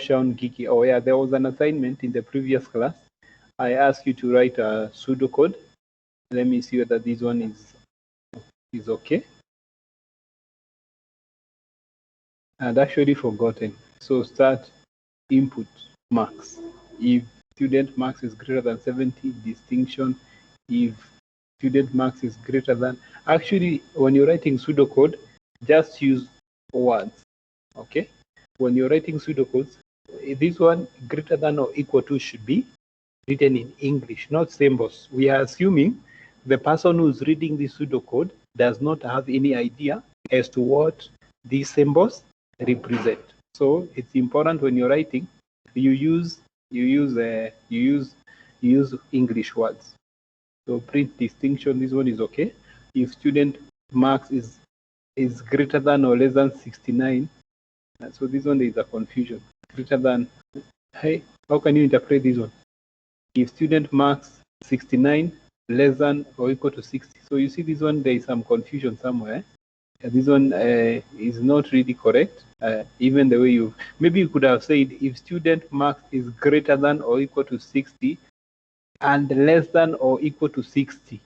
Shaun Giki. Oh yeah, there was an assignment in the previous class. I asked you to write a pseudocode. Let me see whether this one is okay. I'd actually forgotten. So start input marks. If student marks is greater than 70, distinction. If student marks is greater than, actually when you're writing pseudocode, just use words. Okay, when you're writing pseudocodes, this one greater than or equal to should be written in English, not symbols. We are assuming the person who's reading the pseudocode does not have any idea as to what these symbols represent. So it's important when you're writing, you use English words. So print distinction, this one is okay. If student marks is greater than or less than 69, so this one is a confusion. Greater than, hey, how can you interpret this one? If student marks 69 less than or equal to 60. So you see this one, there is some confusion somewhere. This one is not really correct. Even the way maybe you could have said if student marks is greater than or equal to 60 and less than or equal to 60.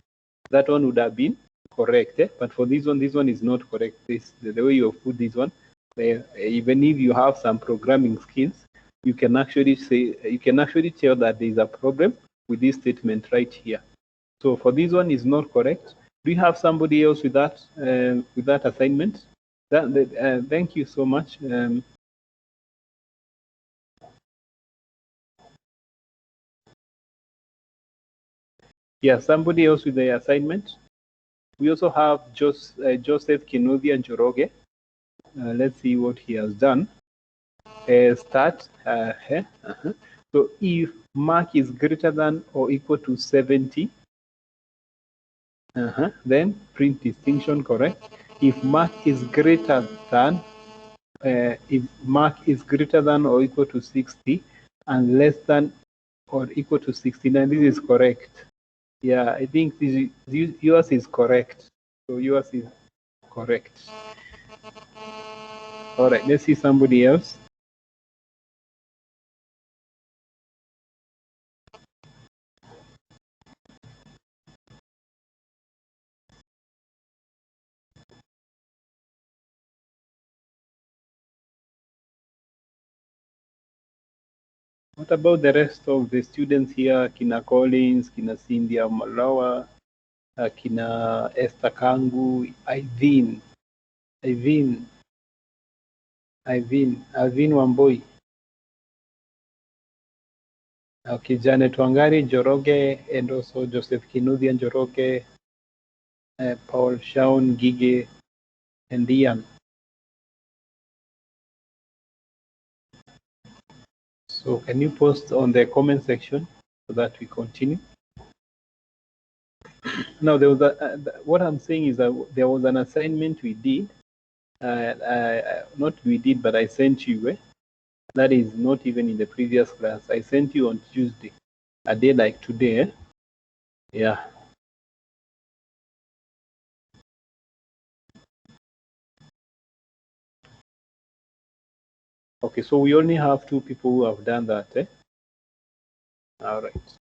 That one would have been correct. But for this one is not correct. The way you have put this one, even if you have some programming skills, you can actually tell that there is a problem with this statement right here. So for this one is not correct. Do you have somebody else with that assignment? Thank you so much. Yeah, somebody else with the assignment. We also have Joseph Kinuthia and Njoroge. Let's see what he has done. Start. So if mark is greater than or equal to 70, then print distinction, correct. If mark is greater than or equal to 60 and less than or equal to 69, this is correct. Yeah, I think yours is correct. So yours is correct. All right, let's see somebody else. What about the rest of the students here? Kina Collins, Kina Cynthia Malawa, Kina Esther Kangu, Ivin Wamboi. Okay, Janet Wangari Njoroge, and also Joseph Kinuthia Njoroge, Paul Shaun Gige, and Ian. So can you post on the comment section so that we continue? Now, there was what I'm saying is that there was an assignment we did, not we did, but I sent you. That is not even in the previous class. I sent you on Tuesday, a day like today. Yeah. Okay, so we only have 2 people who have done that. All right.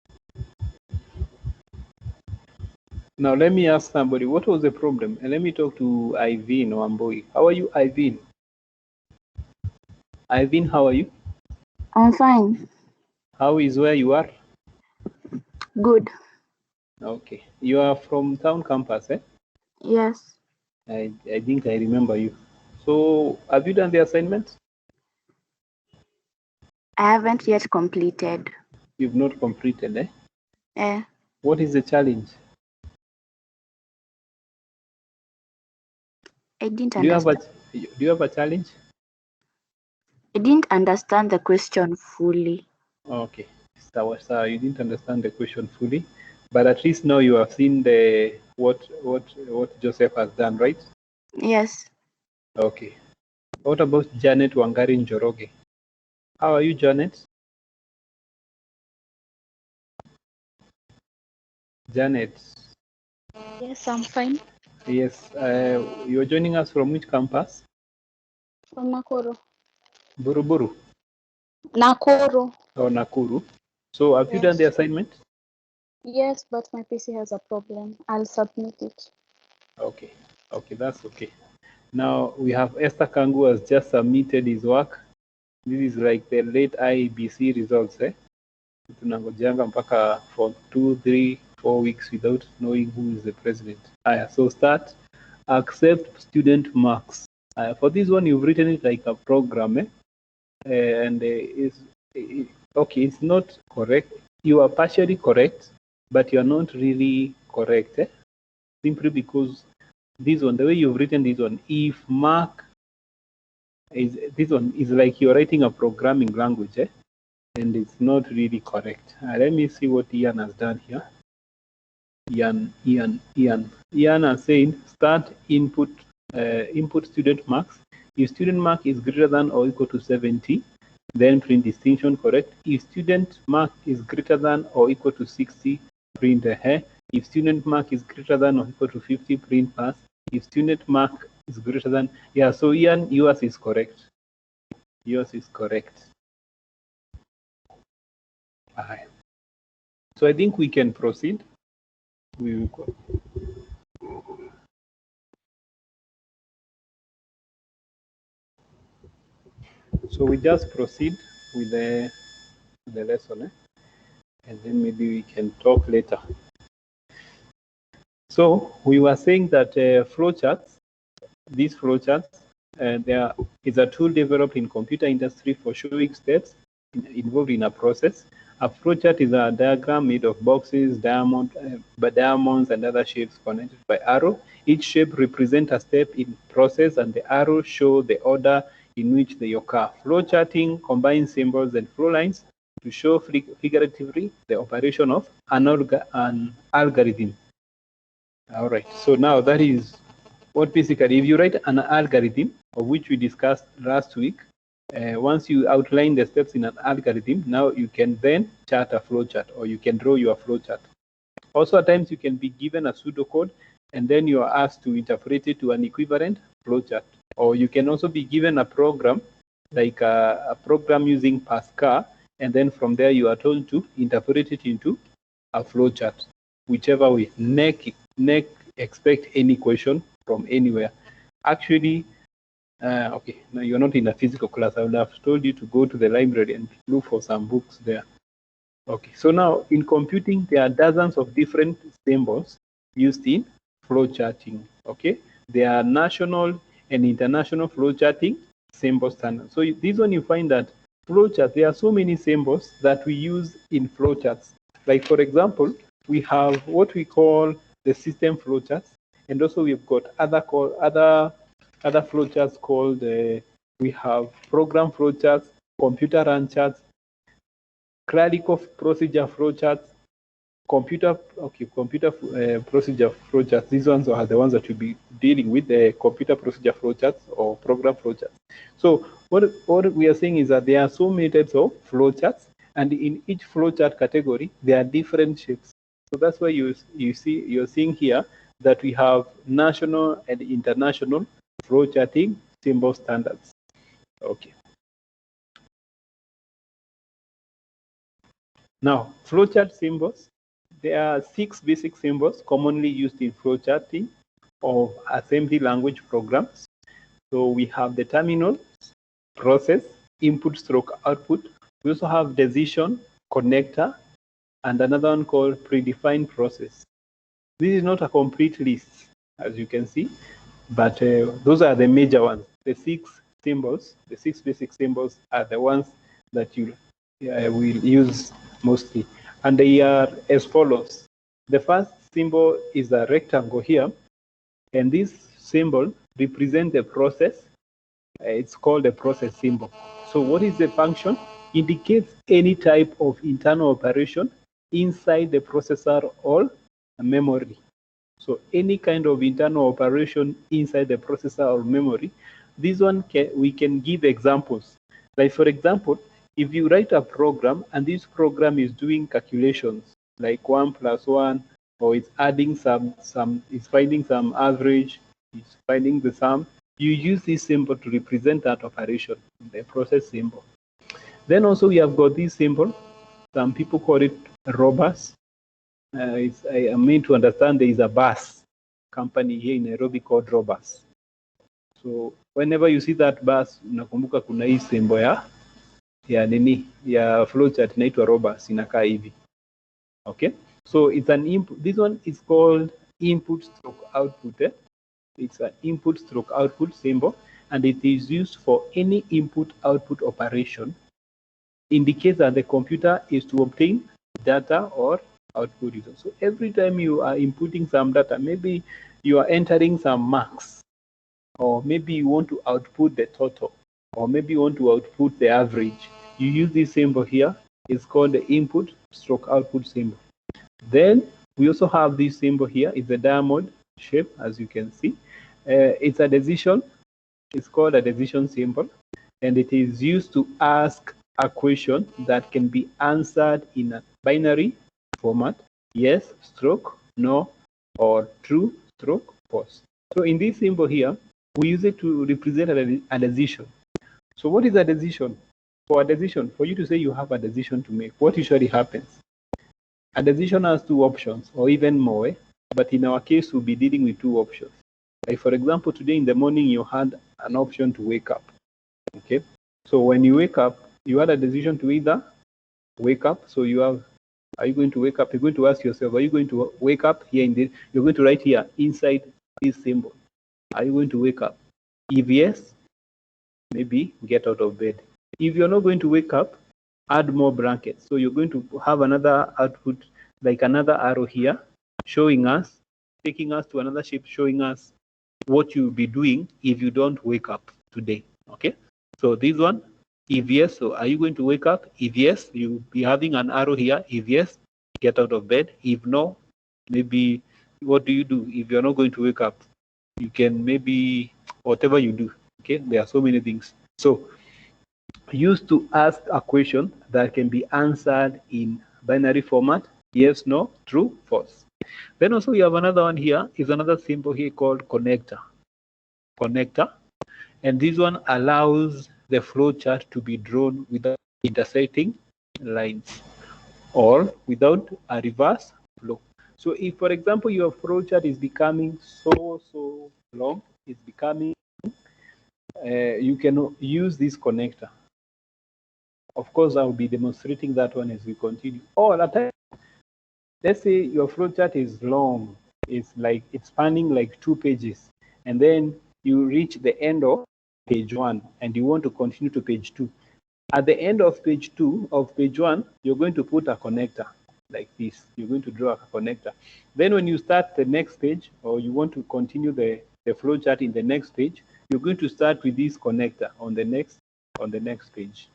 Now let me ask somebody, what was the problem? And let me talk to Ivin Wamboi. How are you, Ivin? Ivin, how are you? I'm fine. How is where you are? Good. Okay. You are from town campus, eh? Yes. I think I remember you. So have you done the assignment? I haven't yet completed. You've not completed, eh? Eh. What is the challenge? I didn't understand. Do you have a challenge? I didn't understand the question fully. Okay. So you didn't understand the question fully, but at least now you have seen the what Joseph has done, right? Yes. Okay. What about Janet Wangari Njoroge? How are you, Janet? Janet. Yes, I'm fine. Yes. You're joining us from which campus? From Nakuru. Buruburu. Nakuru. or Nakuru. So have you done the Yes. assignment? Yes, but my PC has a problem. I'll submit it. Okay, okay, that's okay. Now we have Esther Kangu has just submitted his work. This is like the late IEBC results. Tunangojeanga mpaka for 2, 3, 4 weeks without knowing who is the president. So start, accept student marks. For this one, you've written it like a program, and okay, it's not correct. You are partially correct, but you're not really correct, simply because this one, the way you've written this one, if mark is this one is like you're writing a programming language, and it's not really correct. Let me see what Ian has done here. Ian has said start input student marks. If student mark is greater than or equal to 70, then print distinction correct. If student mark is greater than or equal to 60, print a. If student mark is greater than or equal to 50, print pass. If student mark is greater than, so Ian, yours is correct. Yours is correct. So I think we can proceed. We will go. So we just proceed with the lesson, and then maybe we can talk later. So we were saying that flowcharts, these flowcharts, there is a tool developed in computer industry for showing steps involved in a process. A flowchart is a diagram made of boxes, diamonds, and other shapes connected by arrow. Each shape represents a step in process, and the arrows show the order in which they occur. Flowcharting combines symbols and flow lines to show figuratively the operation of an algorithm. All right, so now that is what basically, if you write an algorithm, of which we discussed last week, once you outline the steps in an algorithm, now you can then chart a flowchart, or you can draw your flowchart. Also, at times you can be given a pseudocode, and then you are asked to interpret it to an equivalent flowchart. Or you can also be given a program, like a program using Pascal, and then from there you are told to interpret it into a flowchart, whichever way. NEC expect any question from anywhere. Actually, okay, now you're not in a physical class. I would have told you to go to the library and look for some books there. Okay, so now in computing, there are dozens of different symbols used in flowcharting. Okay, there are national and international flowcharting symbol standards. So this one you find that flowchart, there are so many symbols that we use in flowcharts. Like for example, we have what we call the system flowcharts, and also we've got other flowcharts called we have program flowcharts, computer run charts, clerical procedure flowcharts, computer procedure flowcharts. These ones are the ones that you'll be dealing with, the computer procedure flowcharts or program flowcharts. So what we are saying is that there are so many types of flowcharts, and in each flowchart category, there are different shapes. So that's why you're seeing here that we have national and international flowcharting symbol standards. Okay. Now, flowchart symbols. There are 6 basic symbols commonly used in flowcharting of assembly language programs. So we have the terminal, process, input stroke output. We also have decision, connector, and another one called predefined process. This is not a complete list, as you can see, but those are the major ones. The 6 symbols, the 6 basic symbols are the ones that you will use mostly. And they are as follows. The first symbol is a rectangle here, and this symbol represents the process. It's called a process symbol. So what is the function? Indicates any type of internal operation inside the processor or memory. So any kind of internal operation inside the processor or memory. This one we can give examples. Like for example, if you write a program and this program is doing calculations like 1 + 1, or it's adding it's finding some average, it's finding the sum, you use this symbol to represent that operation, the process symbol. Then also we have got this symbol. Some people call it Robus. I am made to understand there is a bus company here in Nairobi called Robus. So whenever you see that bus, unakumbuka kuna hii symbol ya nini ya flowchart inaitwa Robus, inakaa hivi. Okay, so it's an input. This one is called input stroke output. It's an input stroke output symbol, and it is used for any input output operation. Indicates that the computer is to obtain data or output result. So every time you are inputting some data, maybe you are entering some marks, or maybe you want to output the total, or maybe you want to output the average, you use this symbol here. It's called the input stroke output symbol. Then we also have this symbol here. It's a diamond shape, as you can see. It's a decision. It's called a decision symbol, and it is used to ask a question that can be answered in a binary format: yes, stroke, no, or true, stroke, false. So in this symbol here, we use it to represent a decision. So what is a decision? For a decision, for you to say you have a decision to make, what usually happens? A decision has two options, or even more, but in our case, we'll be dealing with two options. Like for example, today in the morning, you had an option to wake up. Okay, so when you wake up, you had a decision to either wake up. So you have, are you going to wake up? You're going to ask yourself, are you going to wake up here in this? You're going to write here inside this symbol, are you going to wake up? If yes, maybe get out of bed. If you're not going to wake up, add more brackets. So you're going to have another output, like another arrow here, showing us, taking us to another shape, showing us what you'll be doing if you don't wake up today. Okay, so this one, if yes, so are you going to wake up? If yes, you'll be having an arrow here. If yes, get out of bed. If no, maybe what do you do? If you're not going to wake up, you can maybe whatever you do. Okay, there are so many things. So used to ask a question that can be answered in binary format: yes, no, true, false. Then also we have another one here, is another symbol here called connector. Connector. And this one allows the flow chart to be drawn without intersecting lines or without a reverse flow. So if, for example, your flow chart is becoming so long, it's becoming, you can use this connector. Of course, I will be demonstrating that one as we continue. Or at times, let's say your flow chart is long. It's like it's spanning like 2 pages, and then you reach the end of page 1 and you want to continue to page 2. At the end of page 2 of page 1, you're going to put a connector like this. You're going to draw a connector. Then when you start the next page, or you want to continue the flow chart in the next page, you're going to start with this connector on the next page.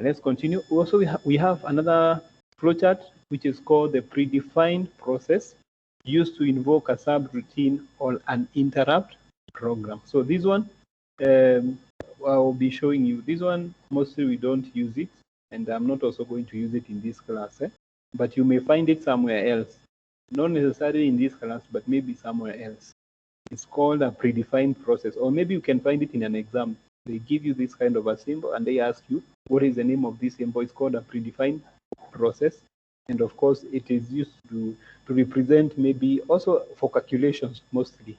Let's continue. Also, we have another flowchart which is called the predefined process, used to invoke a subroutine or an interrupt program. So this one, I'll be showing you. This one, mostly we don't use it, and I'm not also going to use it in this class, but you may find it somewhere else. Not necessarily in this class, but maybe somewhere else. It's called a predefined process, or maybe you can find it in an exam. They give you this kind of a symbol and they ask you, what is the name of this symbol? It's called a predefined process. And of course, it is used to represent, maybe also for calculations mostly.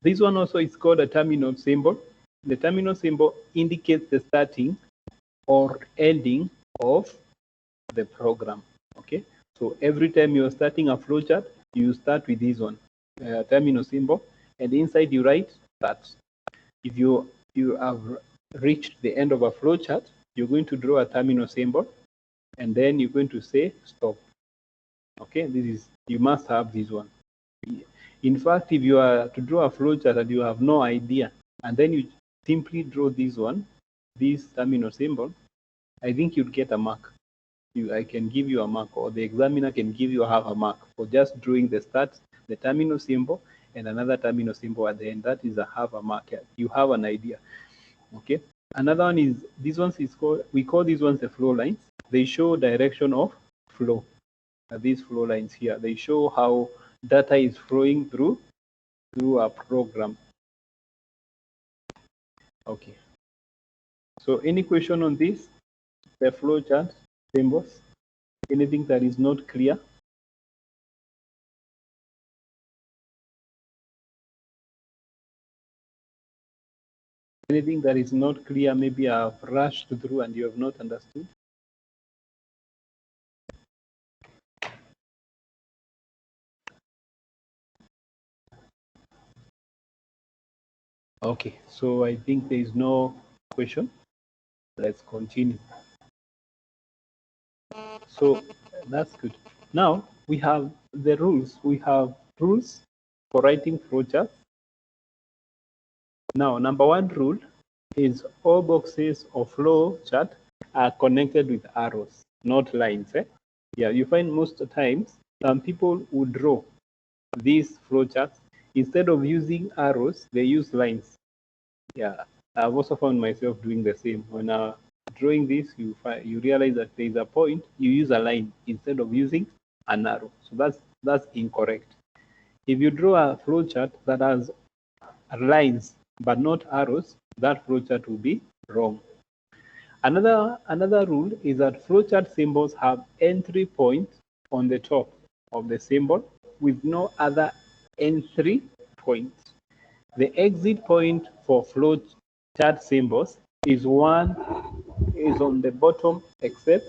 This one also is called a terminal symbol. The terminal symbol indicates the starting or ending of the program. Okay, so every time you're starting a flowchart, you start with this one, terminal symbol, and inside you write that. If you have reached the end of a flowchart, you're going to draw a terminal symbol, and then you're going to say stop. Okay, you must have this one. In fact, if you are to draw a flowchart and you have no idea, and then you simply draw this one, this terminal symbol, I think you'd get a mark. I can give you a mark, or the examiner can give you half a mark for just drawing the start, the terminal symbol, and another terminal symbol at the end. That is a half a mark. You have an idea. Okay. Another one is, these ones is called, we call these ones the flow lines. They show direction of flow. These flow lines here, they show how data is flowing through a program. Okay. So any question on this, the flow chart symbols? Anything that is not clear? Anything that is not clear, maybe I've rushed through and you have not understood? Okay, so I think there is no question. Let's continue. So that's good. Now we have the rules. We have rules for writing flowcharts. Now, number one rule is all boxes of flow chart are connected with arrows, not lines. Yeah, you find most times some people would draw these flowcharts instead of using arrows, they use lines. Yeah, I've also found myself doing the same. When drawing this, you realize that there is a point, you use a line instead of using an arrow. So that's incorrect. If you draw a flowchart that has lines but not arrows, that flowchart will be wrong. Another rule is that flowchart symbols have entry point on the top of the symbol with no other entry point. The exit point for flowchart symbols is on the bottom except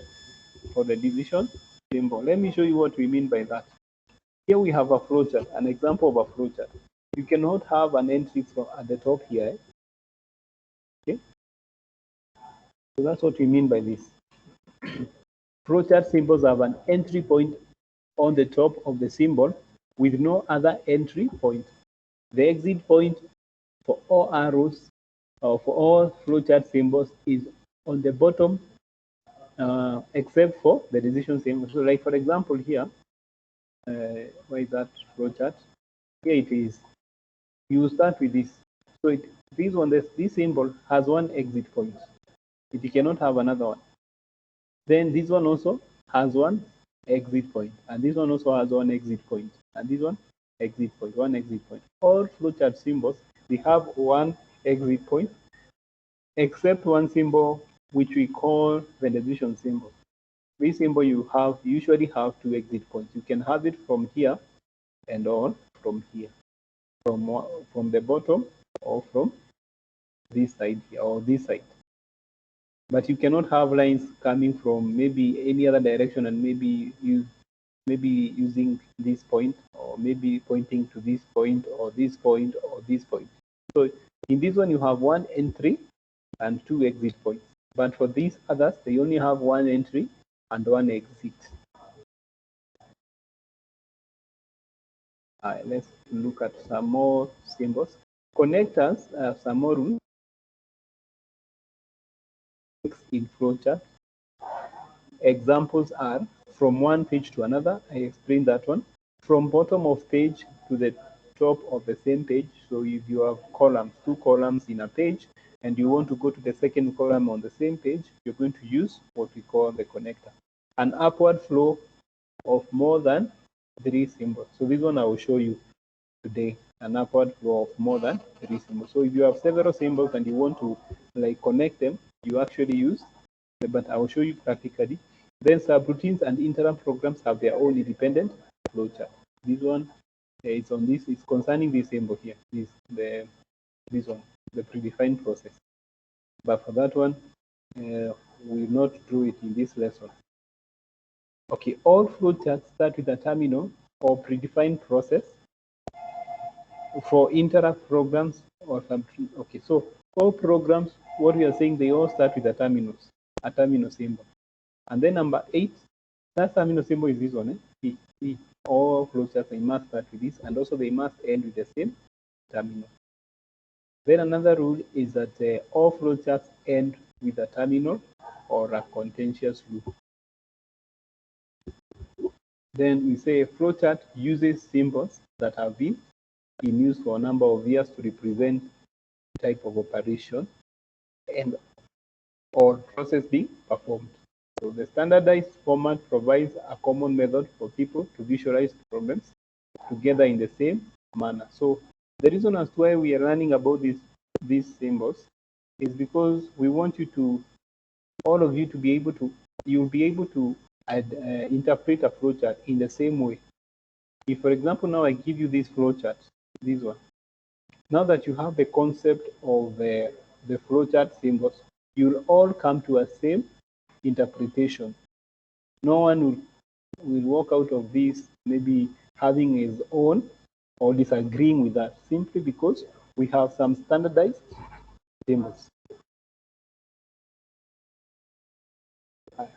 for the division symbol. Let me show you what we mean by that. Here we have a flowchart, an example of a flowchart. You cannot have an entry from at the top here. Okay, so that's what we mean by this. Flowchart symbols have an entry point on the top of the symbol with no other entry point. The exit point for all arrows or for all flowchart symbols is on the bottom except for the decision symbol. So like for example here, where is that flowchart? Here it is. You start with this. So this symbol has one exit point. It cannot have another one. Then this one also has one exit point, and this one also has one exit point, and this one exit point, one exit point. All flowchart symbols, they have one exit point, except one symbol which we call the decision symbol. This symbol you usually have two exit points. You can have it from here and or from here, from the bottom or from this side here or this side. But you cannot have lines coming from maybe any other direction and maybe using this point or maybe pointing to this point or this point or this point. So in this one you have one entry and two exit points. But for these others, they only have one entry and one exit. Let's look at some more symbols. Connectors have some more rules in flowchart. Examples are from one page to another. I explained that one. From bottom of page to the top of the same page. So if you have columns, two columns in a page, and you want to go to the second column on the same page, you're going to use what we call the connector. An upward flow of more than three symbols. So this one I will show you today, an upward flow of more than three symbols. So if you have several symbols and you want to like connect them, you actually use, but I will show you practically. Then subroutines and interrupt programs have their own independent flowchart. This one is on this, is concerning this symbol here, this one, the predefined process. But for that one, we will not do it in this lesson. Okay, all flowcharts start with a terminal or predefined process. For interrupt programs or something. Okay, so all programs, what we are saying, they all start with a terminal symbol. And then number 8, that terminal symbol is this one. All flowcharts, they must start with this, and also they must end with the same terminal. Then another rule is that all flowcharts end with a terminal or a contentious loop. Then we say a flowchart uses symbols that have been in use for a number of years to represent type of operation and or process being performed. So the standardized format provides a common method for people to visualize problems together in the same manner. So the reason as to why we are learning about these symbols is because we want you to, all of you to be able to, you'll be able to interpret a flowchart in the same way. If, for example, now I give you this flowchart, this one, now that you have the concept of the flowchart symbols, you'll all come to a same interpretation. No one will walk out of this maybe having his own or disagreeing with that, simply because we have some standardized symbols.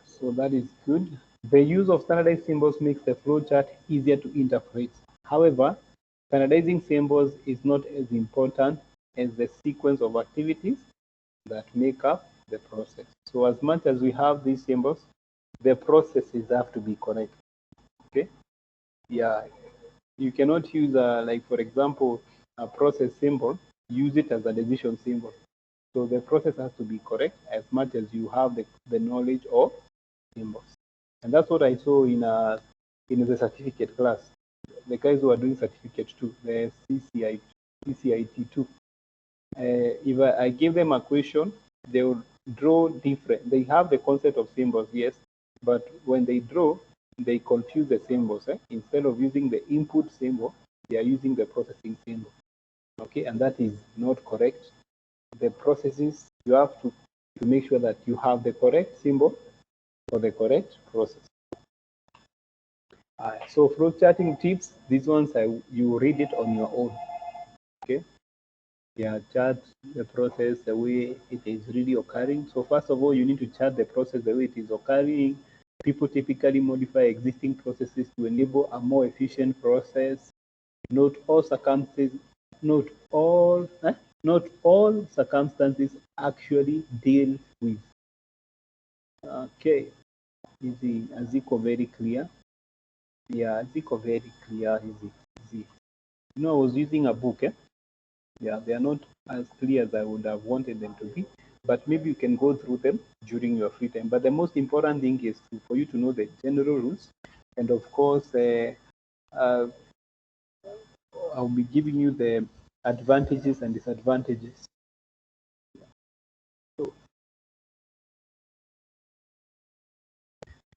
So that is good. The use of standardized symbols makes the flowchart easier to interpret. However, standardizing symbols is not as important as the sequence of activities that make up the process. So as much as we have these symbols, the processes have to be correct. Okay? Yeah. You cannot use like, for example, a process symbol, use it as a decision symbol. So the process has to be correct as much as you have the knowledge of symbols. And that's what I saw in the certificate class. The guys who are doing certificate 2, the CCIT 2. If I give them a question, they will draw different. They have the concept of symbols, yes, but when they draw, they confuse the symbols. Instead of using the input symbol, they are using the processing symbol. Okay, and that is not correct. The processes, you have to make sure that you have the correct symbol for the correct process. So flowcharting tips, these ones you read it on your own. Okay. Yeah, chart the process the way it is really occurring. So first of all, you need to chart the process the way it is occurring. People typically modify existing processes to enable a more efficient process. Not all circumstances actually deal with. Okay, easy. Aziko very clear. Yeah, Aziko very clear. Easy. You know, I was using a book. Yeah, they are not as clear as I would have wanted them to be, but maybe you can go through them during your free time. But the most important thing is for you to know the general rules, and of course, I'll be giving you the advantages and disadvantages. So,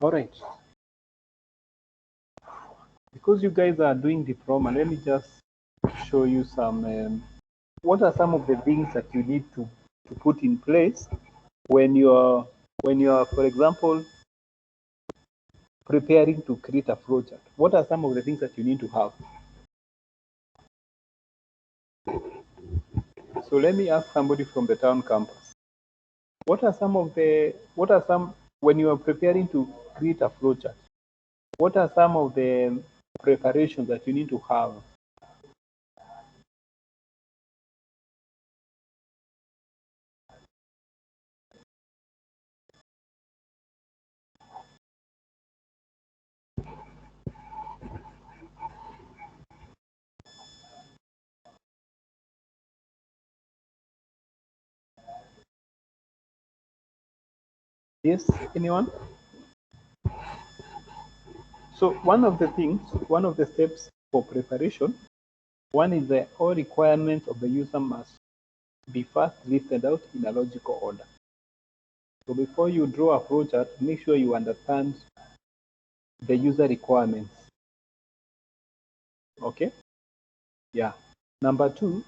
all right. Because you guys are doing diploma, let me just show you some. What are some of the things that you need to put in place when you're, for example, preparing to create a flowchart? What are some of the things that you need to have? So let me ask somebody from the town campus. When you are preparing to create a flowchart, what are some of the preparations that you need to have? Yes, anyone? So one of the steps for preparation, one is the all requirements of the user must be first listed out in a logical order. So before you draw a flowchart, make sure you understand the user requirements. Okay? Yeah. Number 2,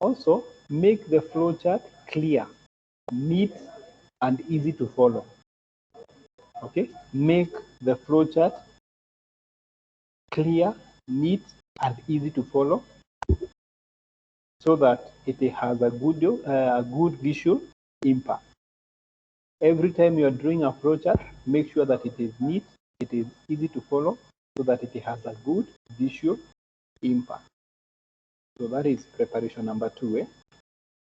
also make the flowchart clear, neat, and easy to follow. Okay? Make the flowchart clear, neat, and easy to follow, so that it has a good visual impact. Every time you are doing a flowchart, make sure that it is neat, it is easy to follow, so that it has a good visual impact. So that is preparation number 2.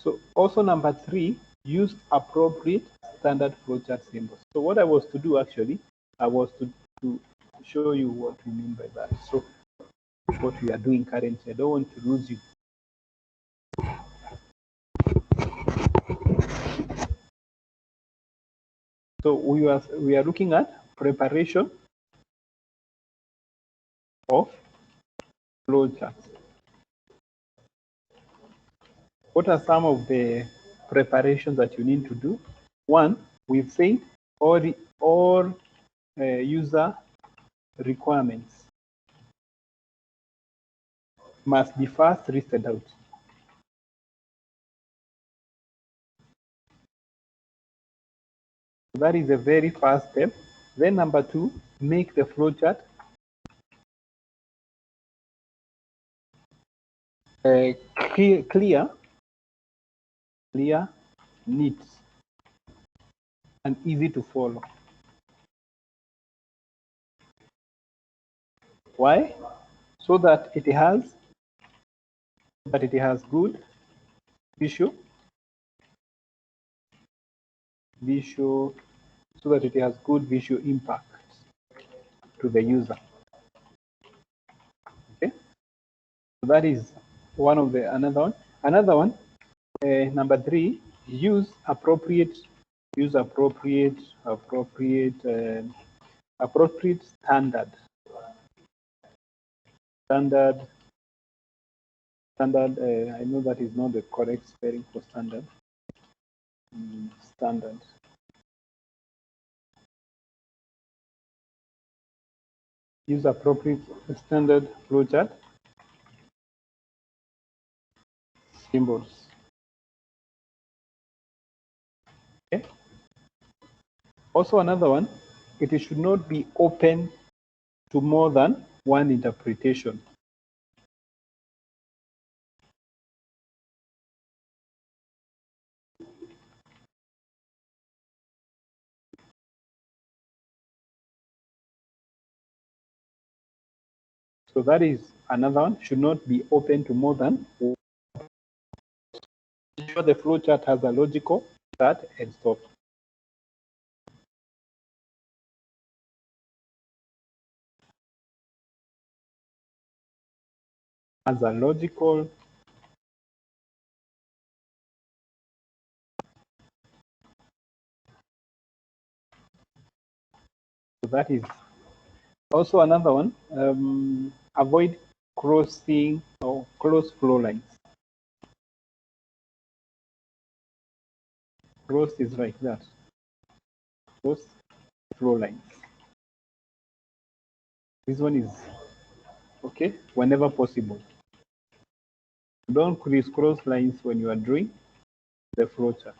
So also number 3, use appropriate standard flowchart symbols. So what I was to do actually, I was to show you what we mean by that. So what we are doing currently, I don't want to lose you. So we are looking at preparation of flowcharts. What are some of the preparations that you need to do. One, we've said all user requirements must be first listed out. That is the very first step. Then number two, make the flowchart clear, neat, and easy to follow. Why? So that it has good visual, so that it has good visual impact to the user. Okay, so that is one of the another one. Number three, use appropriate standard. I know that is not the correct spelling for standard. Standard. Use appropriate standard flowchart symbols. Okay. Also another one, it should not be open to more than one interpretation. So that is another one, should not be open to more than one. Ensure the flowchart has a logical start and stop. As a logical so that is also another one. Avoid crossing or close flow lines. Cross is like that. Close flow lines. This one is okay whenever possible. Don't crisscross lines when you are drawing the flowchart.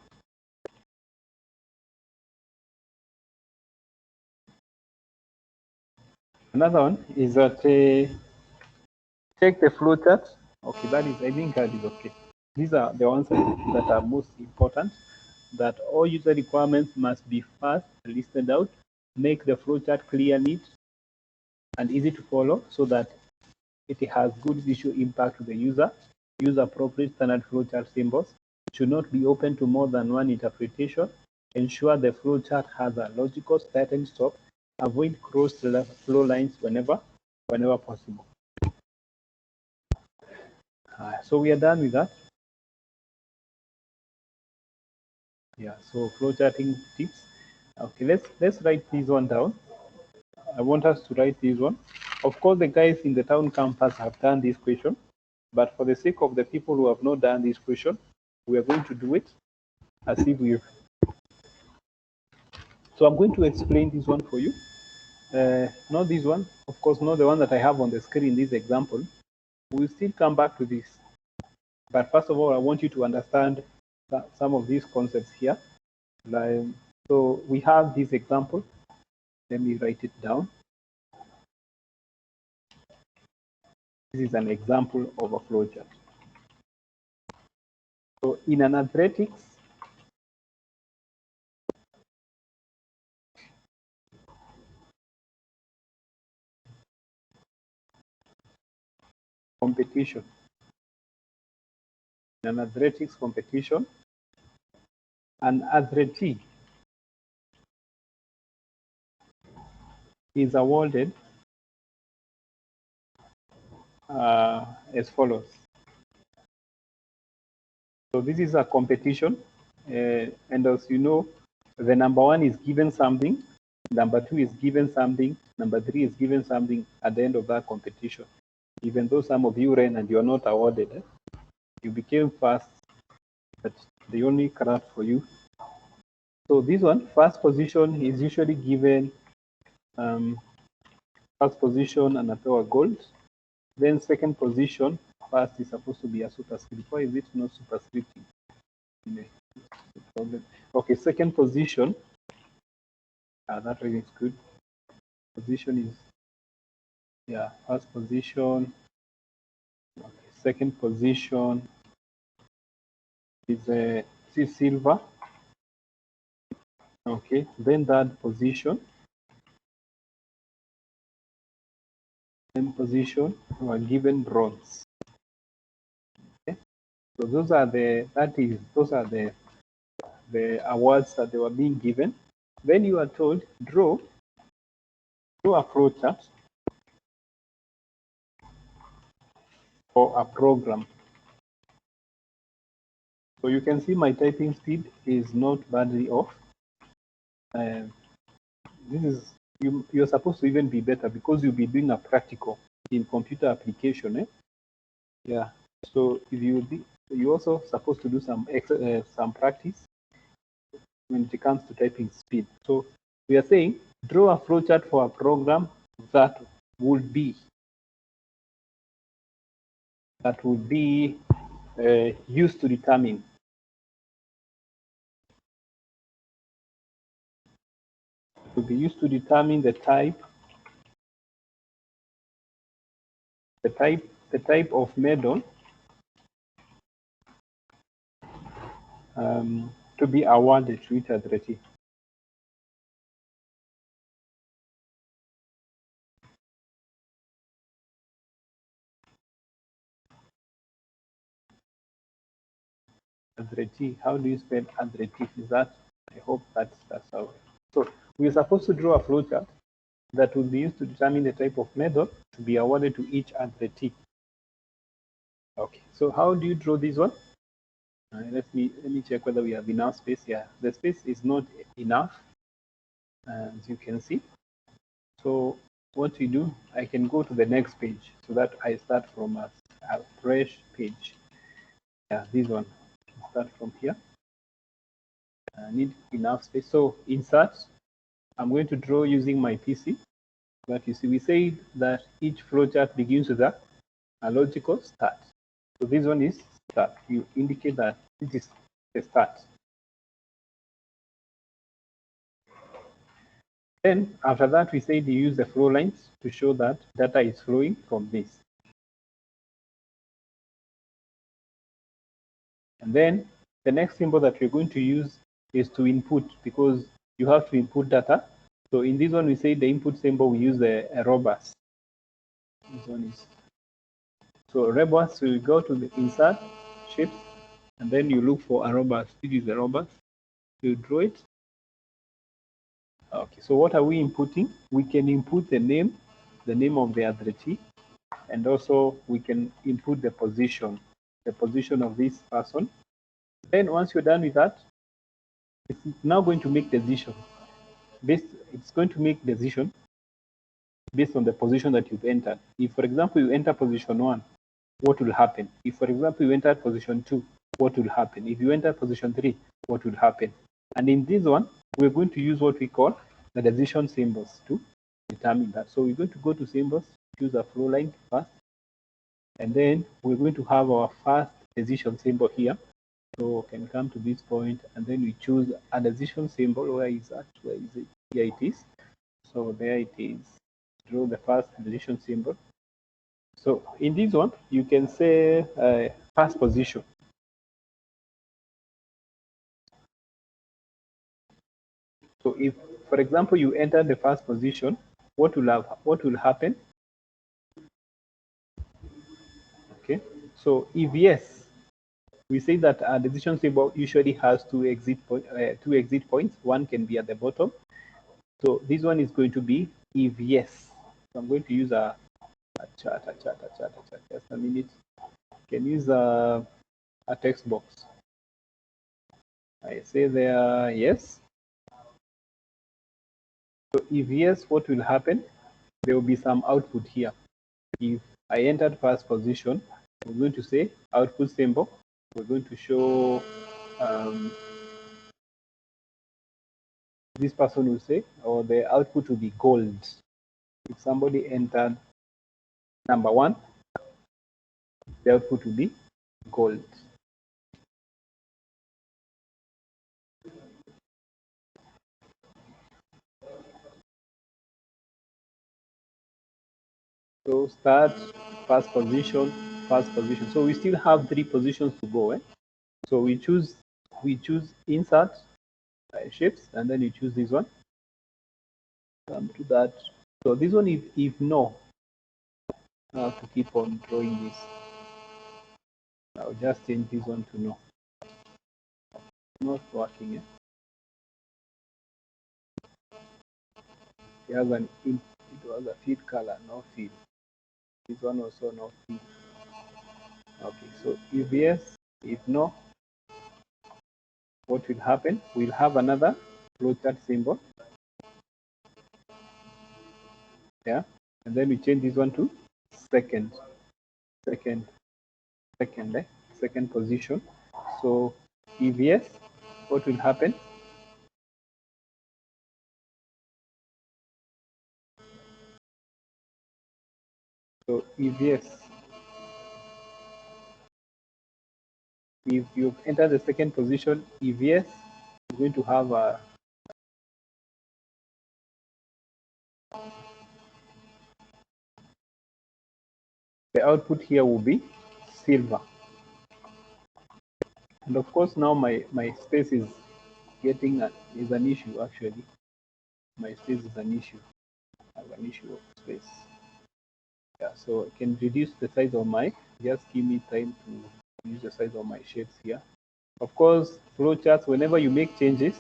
Another one is that check the flowchart. Okay, that is, I think that is okay. These are the ones that are most important, that all user requirements must be first listed out, make the flowchart clear, neat, and easy to follow so that it has good visual impact to the user. Use appropriate standard flowchart symbols. It should not be open to more than one interpretation. Ensure the flowchart has a logical start and stop. Avoid crossed flow lines whenever possible. So we are done with that. Yeah, so flowcharting tips. Okay, let's write this one down. I want us to write this one. Of course, the guys in the town campus have done this question, but for the sake of the people who have not done this question, we are going to do it as if we've. So I'm going to explain this one for you. Not this one, of course, not the one that I have on the screen, this example. We'll still come back to this. But first of all, I want you to understand some of these concepts here. So we have this example. Let me write it down. This is an example of a flowchart. So in an athletics, competition, an athletics competition, an athlete is awarded as follows. So this is a competition, and as you know, the number one is given something, number two is given something, number three is given something at the end of that competition. Even though some of you ran and you are not awarded, you became first, but They only corrupt for you. So this one, first position is usually given first position and a gold. Then second position, first is supposed to be a superscript. Why is it not superscript? Okay, second position. That really is good. Position is, yeah, first position. Okay, second position is silver. Okay, then third position. Then position, we are given bronze. Okay, so those are the awards that they were being given. Then you are told draw a flow chart for a program. So you can see my typing speed is not badly off. This is you're supposed to even be better because you'll be doing a practical in computer application. Yeah. So if you also supposed to do some practice when it comes to typing speed. So we are saying draw a flowchart for a program that would be used to determine the type of medal to be awarded to each athletee. Athletee, how do you spell athletee? Is that, I hope that's how. So we're supposed to draw a flowchart that will be used to determine the type of medal to be awarded to each athletee. Okay, so how do you draw this one? Let me check whether we have enough space here. The space is not enough, as you can see. So what we do, I can go to the next page so that I start from a fresh page. Yeah, this one. Start from here. I need enough space. So insert, I'm going to draw using my PC. But you see, we say that each flowchart begins with a logical start. So this one is start. You indicate that this is the start. Then after that, we say you use the flow lines to show that data is flowing from this. And then the next symbol that we're going to use is to input, because you have to input data. So in this one, we say the input symbol, we use the robust. This one is, so robust, we go to the insert, shapes, and then you look for a robust. This is the robust. You draw it. Okay, so what are we inputting? We can input the name of the athletee, and also we can input the position of this person. Then once you're done with that, it's now going to make decision. It's going to make decision based on the position that you've entered. If, for example, you enter position 1, what will happen? If, for example, you enter position 2, what will happen? If you enter position 3, what will happen? And in this one, we're going to use what we call the decision symbols to determine that. So we're going to go to symbols, choose a flow line first, and then we're going to have our first decision symbol here. So we can come to this point, and then we choose a decision symbol. Where is that? Where is it? Here it is. So there it is. Draw the first decision symbol. So in this one, you can say first position. So if, for example, you enter the first position, what will happen? Okay. So if yes, we say that a decision symbol usually has two exit points. One can be at the bottom. So this one is going to be if yes. So I'm going to use a chart. Just a minute. You can use a text box. I say there yes. So if yes, what will happen? There will be some output here. If I entered first position, we're going to say output symbol. We're going to show this person will say, or the output will be gold. If somebody entered number 1, the output will be gold. So start, first position, first position. So we still have 3 positions to go. So we choose insert shapes, and then you choose this one. Come to that. So this one, if no, I have to keep on drawing this. I'll just change this one to no. Not working. It was a field color, no field. This one also no field. Okay, so if yes, if no, what will happen? We'll have another flowchart symbol. Yeah, and then we change this one to second position. So if yes, what will happen? So if yes, if you enter the second position, if yes, you're going to have the output here will be silver. And of course, now my space is is an issue actually. My space is an issue. I have an issue of space. Yeah, so I can reduce the size of just give me time to reduce the size of my shapes here. Of course, flowcharts, whenever you make changes,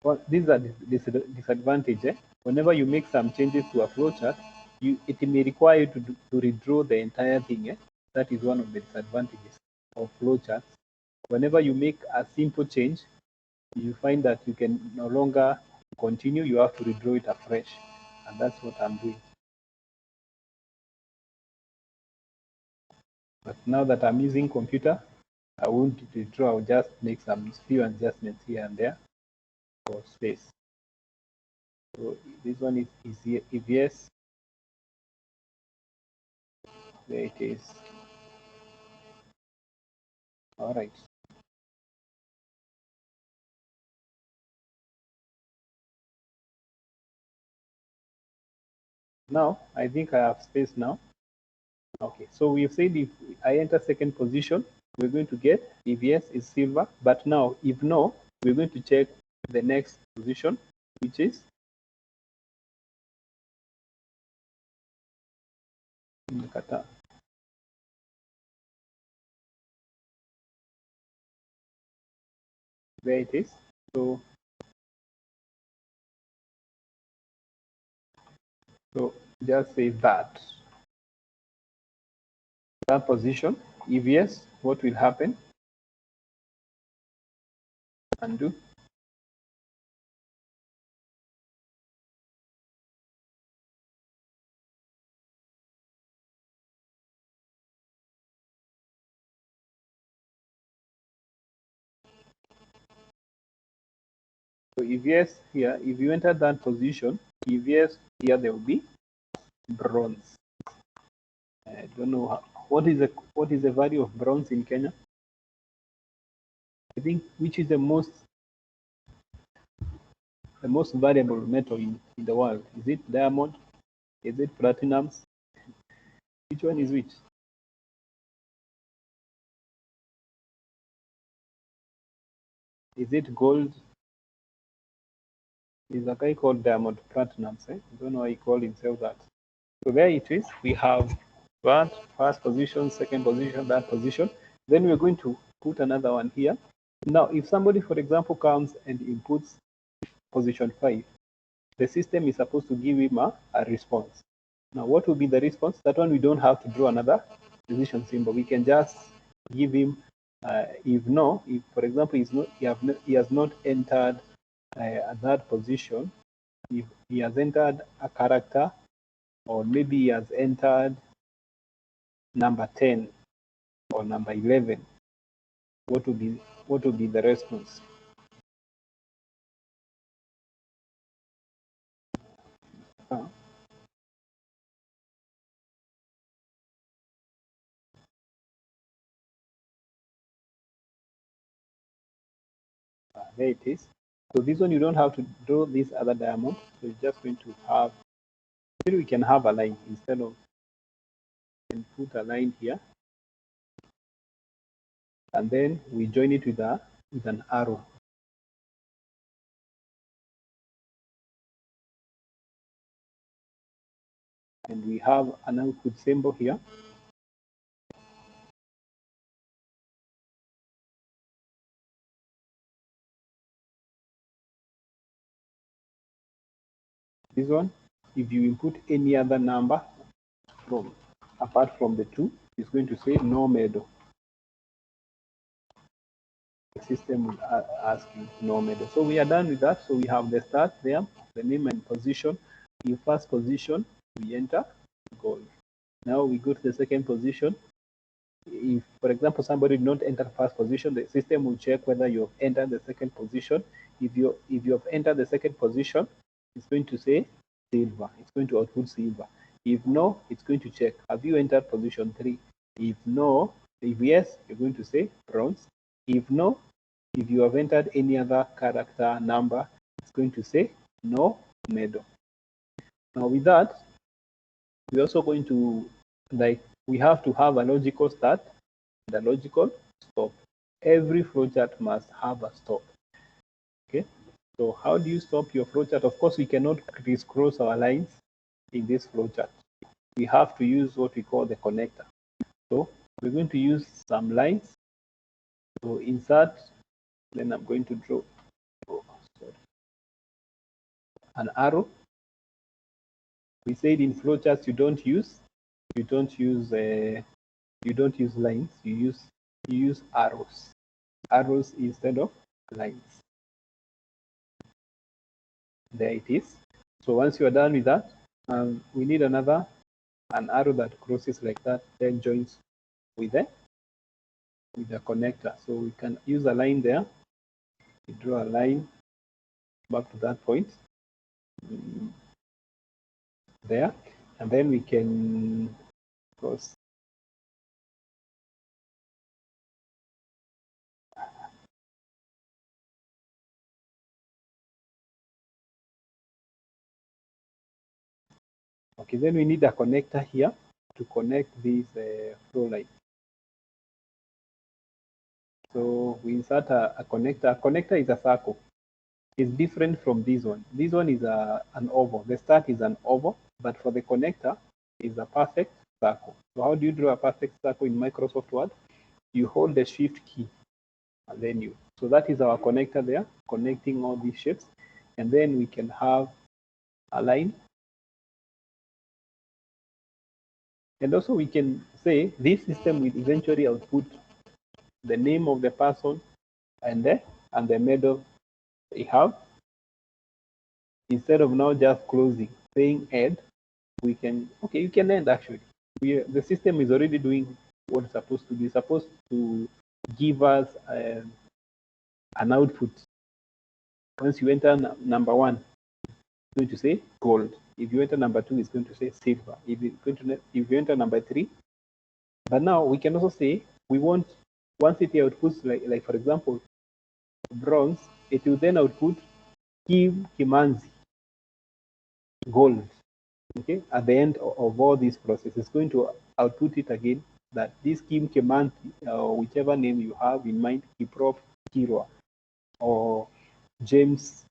well, these are disadvantage. Whenever you make some changes to a flowchart, it may require you to redraw the entire thing. That is one of the disadvantages of flowcharts. Whenever you make a simple change, you find that you can no longer continue, you have to redraw it afresh. And that's what I'm doing. But now that I'm using computer, I won't redraw, I'll just make some few adjustments here and there for space. So this one is easy. If yes, there it is. All right. Now, I think I have space now. Okay, so we've said if I enter second position, we're going to get, if yes, is silver. But now, if no, we're going to check the next position, which is kata. There it is. So just say that position. If yes, what will happen? Undo. So if yes here, if you enter that position, if yes here, there will be bronze. I don't know what is the value of bronze in Kenya. I think which is the most valuable metal in the world? Is it diamond? Is it platinum? Which one is which? Is it gold? There's a guy called Diamond Platinum. I don't know why he called himself that. So there it is. We have that first position, second position, that position. Then we're going to put another one here. Now, if somebody, for example, comes and inputs position 5, the system is supposed to give him a response. Now, what will be the response? That one we don't have to draw another position symbol. We can just give him, if no, if for example he has not entered that position, if he has entered a character, or maybe he has entered number 10 or number 11, what will be the response? There it is. So this one you don't have to draw this other diamond. So you're just going to have, here we can have a line instead of, and put a line here, and then we join it with an arrow. And we have an output symbol here. This one, if you input any other number from apart from the 2, it's going to say no medal. The system will ask you no medal. So we are done with that. So we have the start there, the name and position. In first position, we enter gold. Now we go to the second position. If, for example, somebody did not enter first position, the system will check whether you have entered the second position. If you have entered the second position, it's going to say silver. It's going to output silver. If no, it's going to check, have you entered position 3? If no, if yes, you're going to say bronze. If no, if you have entered any other character number, it's going to say no medal. Now with that, we're also going to, like, we have to have a logical start and a logical stop. Every flowchart must have a stop. Okay, so how do you stop your flowchart? Of course, we cannot crisscross our lines in this flowchart. We have to use what we call the connector. So we're going to use some lines. So insert, then I'm going to draw an arrow. We said in flowcharts you don't use lines. You use arrows instead of lines. There it is. So once you are done with that, we need an arrow that crosses like that, then joins with the connector. So we can use a line there. We draw a line back to that point there, and then we can cross. Okay, then we need a connector here to connect this flow line. So we insert a connector. A connector is a circle. It's different from this one. This one is an oval. The start is an oval, but for the connector, is a perfect circle. So how do you draw a perfect circle in Microsoft Word? You hold the Shift key, and then so that is our connector there, connecting all these shapes. And then we can have a line. And also we can say this system will eventually output the name of the person and the medal they have. Instead of now just closing, saying end, we can, okay, you can end actually. The system is already doing what it's supposed to do. It's supposed to give us an output. Once you enter number 1, it's going to say gold. If you enter number 2, it's going to say silver. If you enter number 3, but now we can also say we want, once it outputs, like for example, bronze, it will then output Kim Kimanzi, gold. Okay, at the end of all this process, it's going to output it again that this Kim Kimanzi, whichever name you have in mind, Kiprop Kirwa, or James,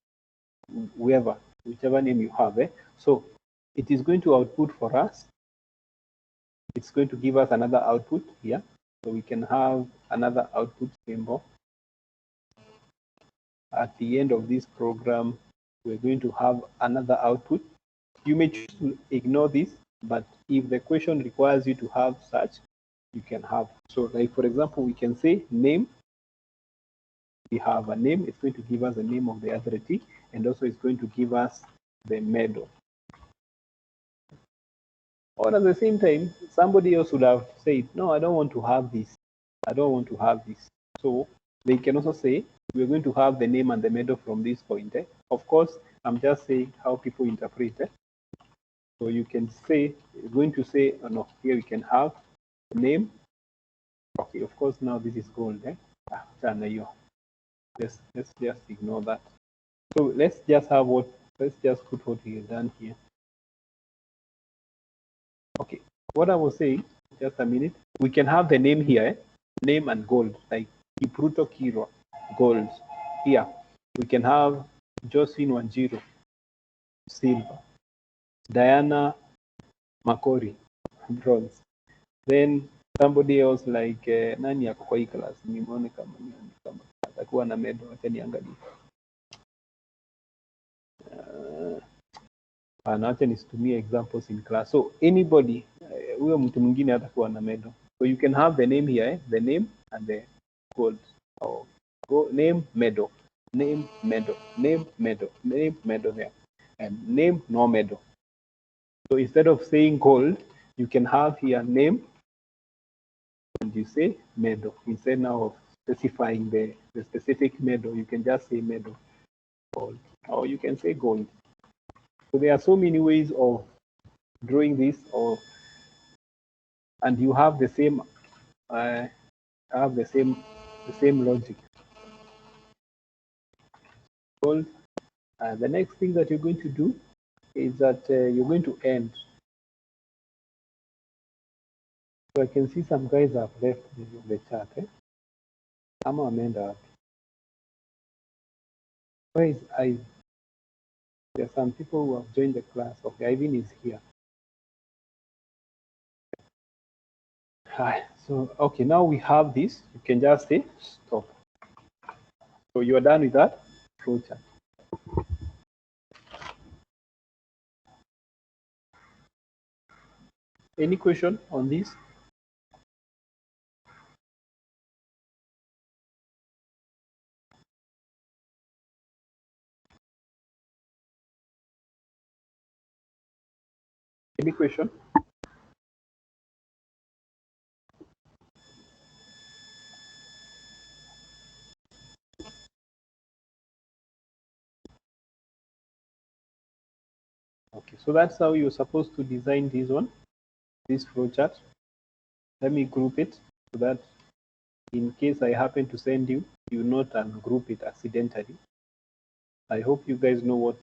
whoever, whichever name you have. So it is going to output for us. It's going to give us another output here. So we can have another output symbol. At the end of this program, we're going to have another output. You may choose to ignore this, but if the question requires you to have such, you can have. So like, for example, we can say name. We have a name. It's going to give us the name of the athlete, and also it's going to give us the medal. Or at the same time, somebody else would have said, no, I don't want to have this. I don't want to have this. So they can also say, we're going to have the name and the medal from this point. Of course, I'm just saying how people interpret it. So you can say, you're going to say, oh no, here we can have name. Okay, of course, now this is gold. Let's just ignore that. So let's just put what we have done here. Okay, what I was saying, just a minute, we can have the name here, name and gold, like Kipruto Kiro, gold. Here, we can have Josephine Wanjiru, silver. Diana Makori, bronze. Then somebody else like nani yako kwa hii class, nimeona kama atakuwa na medal, acha niangalie. Acha nisitumie examples in class. So anybody, huyo mtu mwingine atakuwa na medal. So you can have the name here, the name and the gold. Or name medal, name medal, name medal, name medal there, and name no medal. So instead of saying gold, you can have here name and you say medal. Instead now of specifying the specific medal, you can just say medal, gold, or you can say gold. So there are so many ways of drawing this, and you have the same logic. Gold. The next thing that you're going to do is that you're going to end. So I can see some guys have left the chat. Ama wameenda wapi? Where is Ivan? There are some people who have joined the class. Okay, Ivan is here. Hi. So okay, now we have this. You can just say stop. So you are done with that flowchart. Any question on this? Any question? Okay, so that's how you're supposed to design this flowchart. Let me group it so that in case I happen to send you, you not ungroup it accidentally. I hope you guys know what.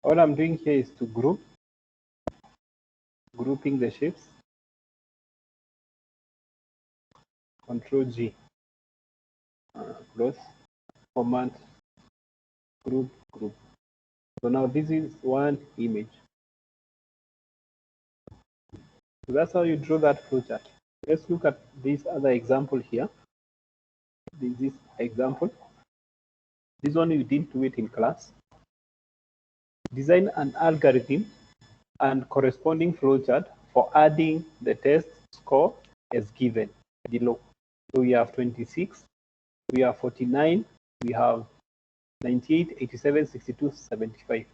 All I'm doing here is to grouping the shapes. Control G, close, command, group. So now this is one image. So that's how you draw that flowchart. Let's look at this other example here. This example. This one we didn't do it in class. Design an algorithm and corresponding flowchart for adding the test score as given below. So we have 26, we have 49, we have 98, 87, 62, 75.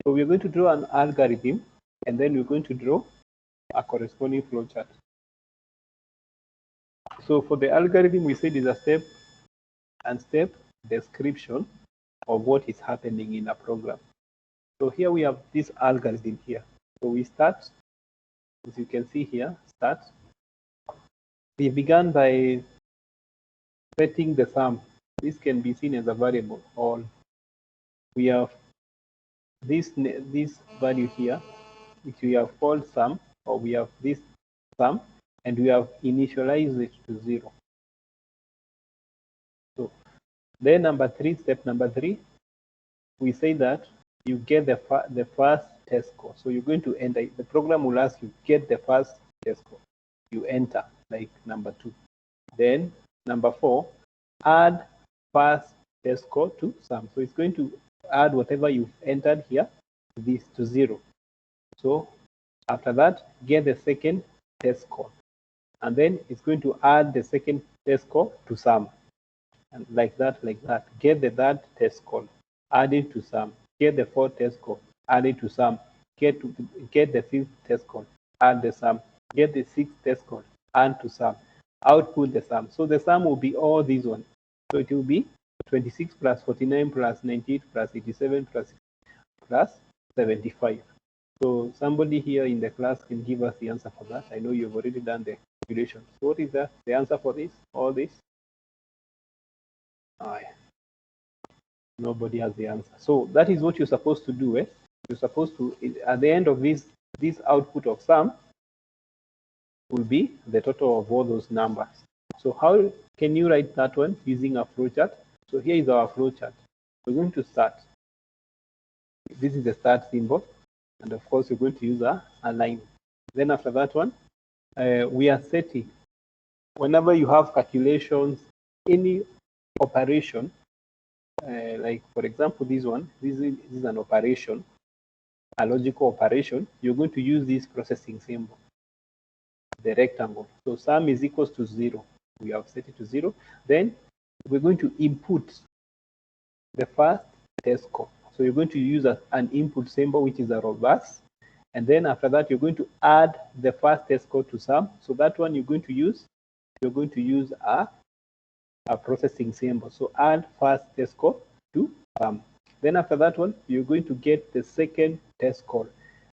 So we're going to draw an algorithm and then we're going to draw a corresponding flowchart. So for the algorithm, we said is a step and step description of what is happening in a program. So here we have this algorithm here. So we start, as you can see here, start. We began by setting the sum. This can be seen as a variable. All we have this value here, which we have called sum, or we have this sum, and we have initialized it to 0. So then step number three, we say that you get the first test score. So you're going to enter, the program will ask you, get the first test score. You enter, like number 2. Then number 4, add first test score to sum. So it's going to add whatever you've entered here, this to 0. So after that, get the second test score. And then it's going to add the second test score to sum. And like that, get the third test score, add it to sum, get the fourth test score, add it to sum, get the fifth test score, add the sum, get the sixth test score, add to sum, output the sum. So the sum will be all these ones. So it will be 26 plus 49 plus 98 plus 87 plus 75. So somebody here in the class can give us the answer for that. I know you've already done the calculation. So what is the answer for this? All this? Nobody has the answer. So that is what you're supposed to do. You're supposed to, at the end of this output of sum will be the total of all those numbers. So how can you write that one using a flowchart? So here is our flowchart. We're going to start. This is the start symbol. And of course, you're going to use a line. Then after that one, we are setting. Whenever you have calculations, any operation, like for example, this one, this is an operation, a logical operation, you're going to use this processing symbol, the rectangle. So sum is equals to 0. We have set it to 0. Then we're going to input the first test score. So you're going to use an input symbol, which is a robust. And then after that, you're going to add the first test score to sum. So that one you're going to use a processing symbol. So add first test score to sum. Then after that one, you're going to get the second test score.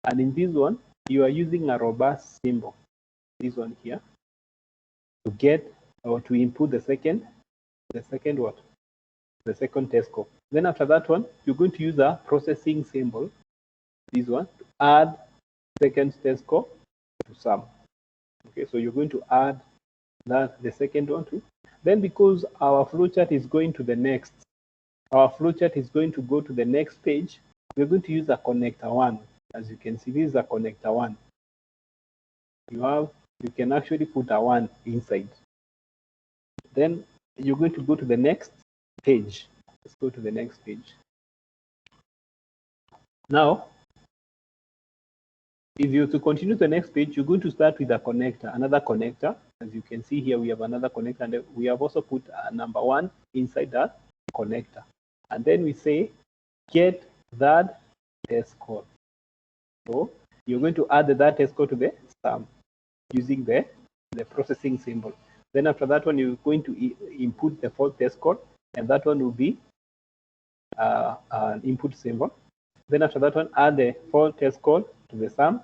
And in this one, you are using a robust symbol, this one here, to get or to input the second what? The second test score. Then after that one, you're going to use a processing symbol, this one, to add second test score to sum. Okay, so you're going to add the second one too. Then because our flowchart is going to the next, our flowchart is going to go to the next page, we're going to use a connector 1. As you can see, this is a connector 1. You can actually put a 1 inside. Then you're going to go to the next page. Let's go to the next page. Now, if you to continue the next page, you're going to start with a connector, another connector. As you can see here, we have another connector, and we have also put a number 1 inside that connector. And then we say, get that test score. So you're going to add that test score to the sum using the processing symbol. Then after that one, you're going to input the fourth test score, and that one will be an input symbol. Then after that one, add the fourth test score to the sum,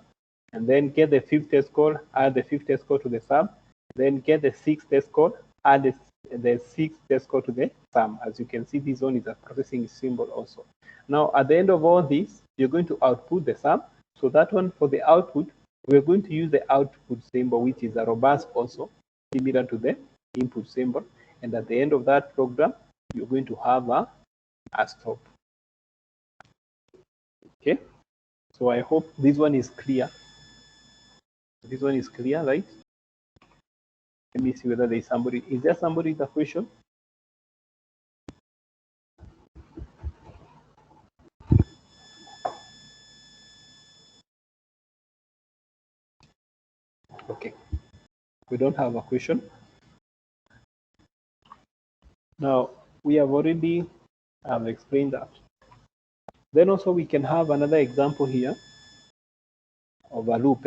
and then get the fifth test score, add the fifth test score to the sum, then get the sixth test score, add the sixth test score to the sum. As you can see, this one is a processing symbol also. Now, at the end of all this, you're going to output the sum. So that one, for the output, we're going to use the output symbol, which is a robust also, similar to the input symbol. And at the end of that program, you're going to have a stop. Okay, so I hope this one is clear. This one is clear, right? Let me see whether there is somebody. Is there somebody with a question? Okay, we don't have a question. Now, we have already explained that. Then also we can have another example here of a loop.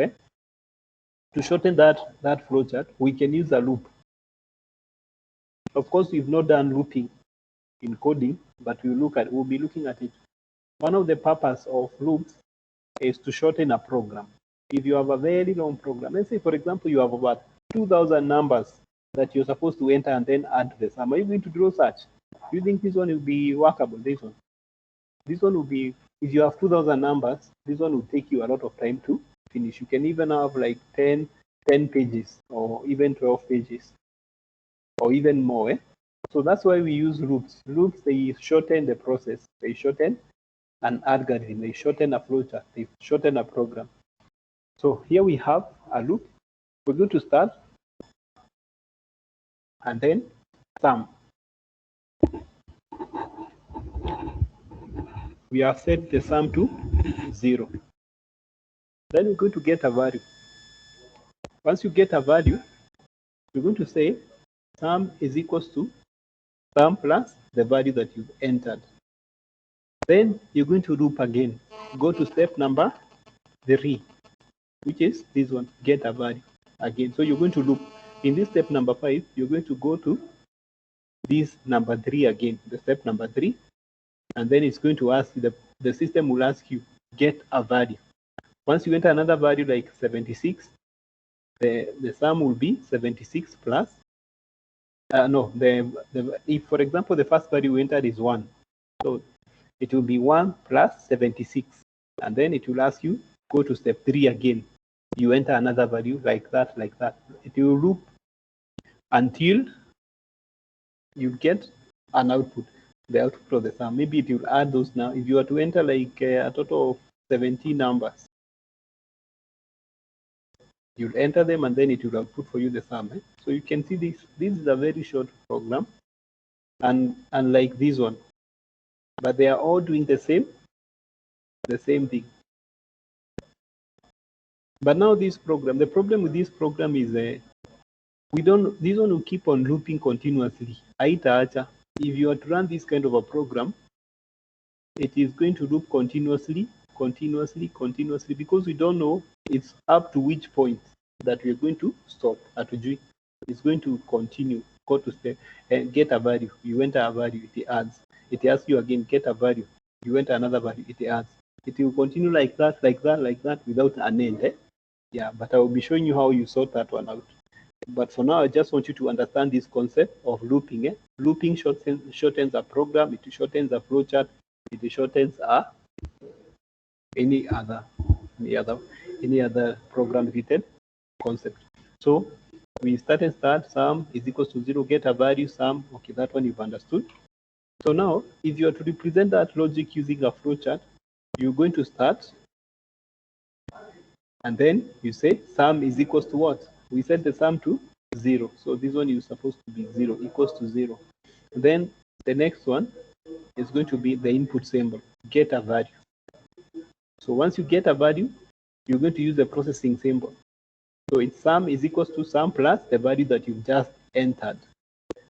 To shorten that flowchart, we can use a loop. Of course, we've not done looping in coding, but we'll be looking at it. One of the purpose of loops is to shorten a program. If you have a very long program, let's say for example, you have about 2,000 numbers that you're supposed to enter and then add to the sum. Are you going to draw such? Do you think this one will be workable? This one will be, if you have 2,000 numbers, this one will take you a lot of time to finish. You can even have like 10 pages or even 12 pages or even more. So that's why we use loops. Loops, they shorten the process. They shorten an algorithm. They shorten a flowchart. They shorten a program. So here we have a loop. We're going to start and then sum. We have set the sum to 0. Then we're going to get a value. Once you get a value, we're going to say sum is equals to sum plus the value that you've entered. Then you're going to loop again. Go to step number 3, which is this one, get a value again. So you're going to loop. In this step number 5, you're going to go to this number 3 again, the step number 3, and then it's going to ask the system will ask you get a value. Once you enter another value like 76, the sum will be 76 plus if for example the first value we entered is 1, so it will be 1 plus 76, and then it will ask you go to step 3 again. You enter another value like that. It will loop until you get an output, the output of the sum. Maybe it will add those now. If you are to enter like a total of 17 numbers, you'll enter them and then it will output for you the sum. So you can see this is a very short program, and unlike this one, but they are all doing the same thing. But now this program, the problem with this program is this one will keep on looping continuously. If you are to run this kind of a program, it is going to loop continuously, because we don't know it's up to which point that we're going to stop. It's going to continue, go to step and get a value. You enter a value, it adds. It asks you again, get a value. You enter another value, it adds. It will continue like that, without an end. Yeah, but I will be showing you how you sort that one out. But for now, I just want you to understand this concept of looping. Looping shortens a program, it shortens a flowchart, it shortens any other program written concept. So we start sum is equals to 0, get a value, sum. Okay, that one you've understood. So now, if you are to represent that logic using a flowchart, you're going to start, and then you say sum is equals to what? We set the sum to 0. So this one is supposed to be 0, equals to 0. Then the next one is going to be the input symbol, get a value. So once you get a value, you're going to use the processing symbol. So it's sum is equals to sum plus the value that you've just entered.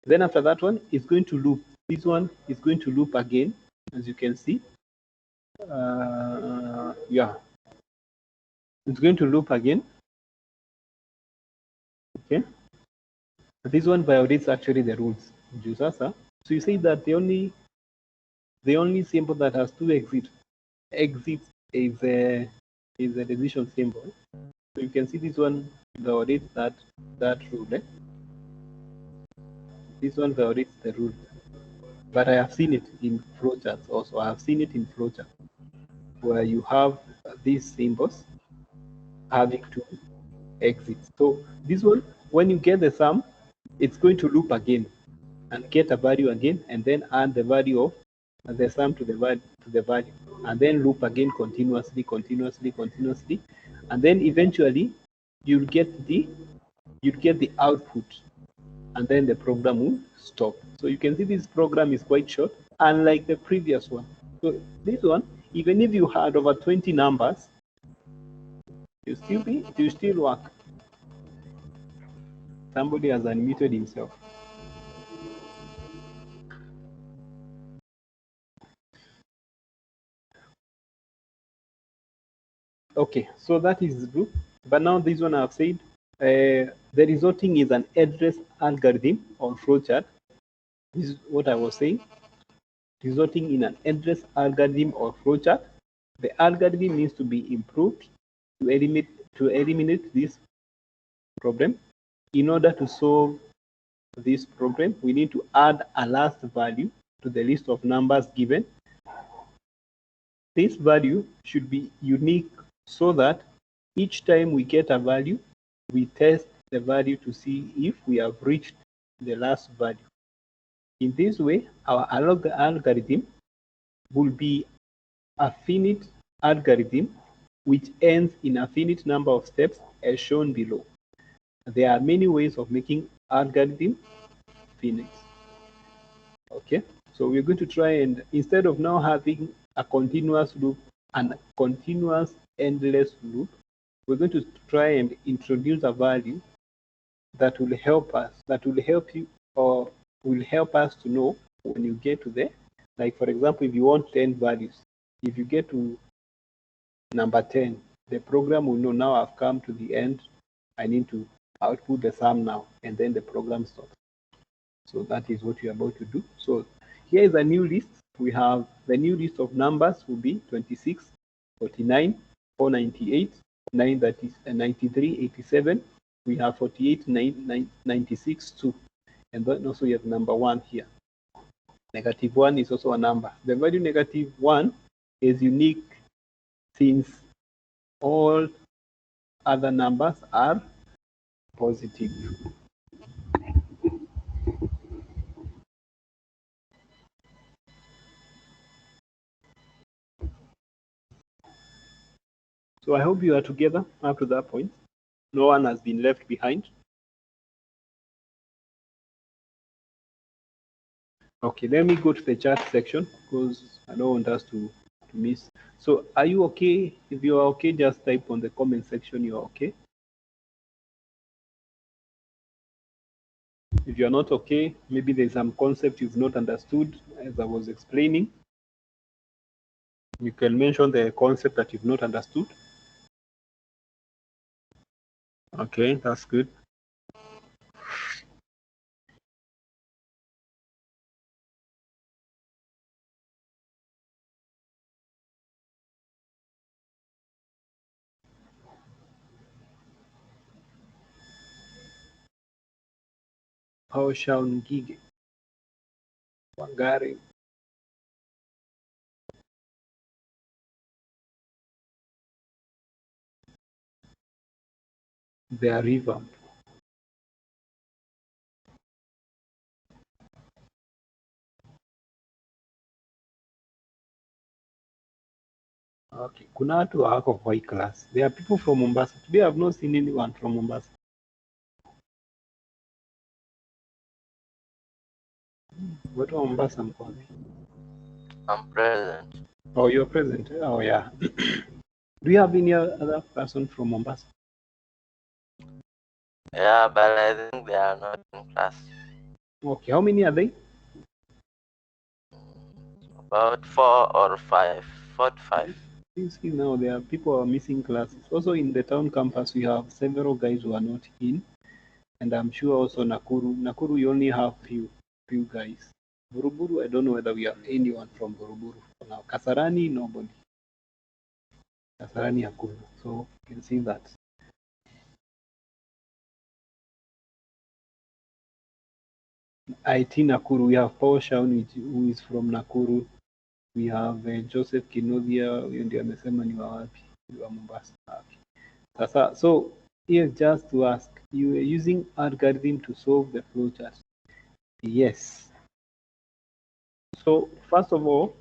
Then after that one, it's going to loop. This one is going to loop again, as you can see. Yeah, it's going to loop again. Okay, this one violates actually the rules. So you say that the only symbol that has two exits is a division symbol. So you can see this one violates that rule. This one violates the rule. But I have seen it in flowcharts also. I have seen it in flowcharts where you have these symbols having two exits. So this one, when you get the sum, it's going to loop again and get a value again, and then add the value of the sum to the value, and then loop again continuously, and then eventually you'll get the output, and then the program will stop. So you can see this program is quite short, unlike the previous one. So this one, even if you had over 20 numbers, it will still work. Somebody has unmuted himself. Okay, so that is true. But now this one I've said, the resulting is an address algorithm or flowchart. This is what I was saying. Resulting in an address algorithm or flowchart. The algorithm needs to be improved to eliminate this problem. In order to solve this problem, we need to add a last value to the list of numbers given. This value should be unique so that each time we get a value, we test the value to see if we have reached the last value. In this way, our algorithm will be a finite algorithm which ends in a finite number of steps as shown below. There are many ways of making algorithm finite. Okay, so we're going to try and, instead of now having a continuous loop and continuous endless loop, we're going to try and introduce a value that will help us, that will help you, or will help us to know when you get to there. Like for example, if you want 10 values, if you get to number 10, the program will know now I've come to the end. I need to output the sum now, and then the program stops. So that is what we are about to do. So here is a new list. We have the new list of numbers will be 26, 49, 498, 93, 87. We have 48, 96, 2. And then also you have number 1 here. Negative 1 is also a number. The value negative 1 is unique since all other numbers are positive. So I hope you are together up to that point. No one has been left behind. Okay, let me go to the chat section because I don't want us to miss. So are you okay? If you are okay, just type on the comment section you are okay. If you are not okay, maybe there's some concept you've not understood as I was explaining. You can mention the concept that you've not understood. Okay, that's good. PowerShell Ngige. Wangari. They are revamped. Okay, kuna watu wako kwa hii class. There are people from Mombasa. Today I have not seen anyone from Mombasa. Watu wa Mombasa mko wapi? I'm present. Oh, you're present. Oh, yeah. Do you have any other person from Mombasa? Yeah, but I think they are not in class. Okay, how many are they? About 4 or 5. 4 to 5. You see now there are people who are missing classes. Also in the town campus, we have several guys who are not in. And I'm sure also Nakuru. Nakuru, you only have few guys. Buruburu, I don't know whether we have anyone from Buruburu. Now, Kasarani, nobody. Kasarani, Hakuna. So you can see that. IT Nakuru, we have Paul Shaun, who is from Nakuru. We have Joseph Kinodia, huyo ndio amesema ni wa wapi? Wa Mombasa. Okay. Sasa, so here just to ask, you are using algorithm to solve the flowchart? Yes. So first of all,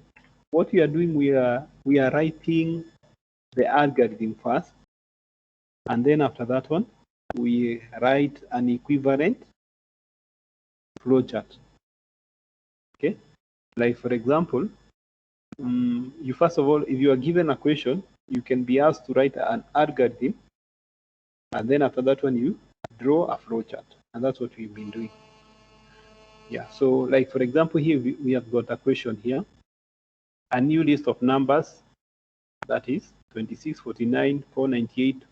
what we are doing, we are writing the algorithm first, and then after that one, we write an equivalent flowchart. Okay, like for example, you first of all, if you are given a question, you can be asked to write an algorithm, and then after that one, you draw a flowchart, and that's what we've been doing. Yeah. So, like for example, here we have got a question here, a new list of numbers, that is 26, 49, 498,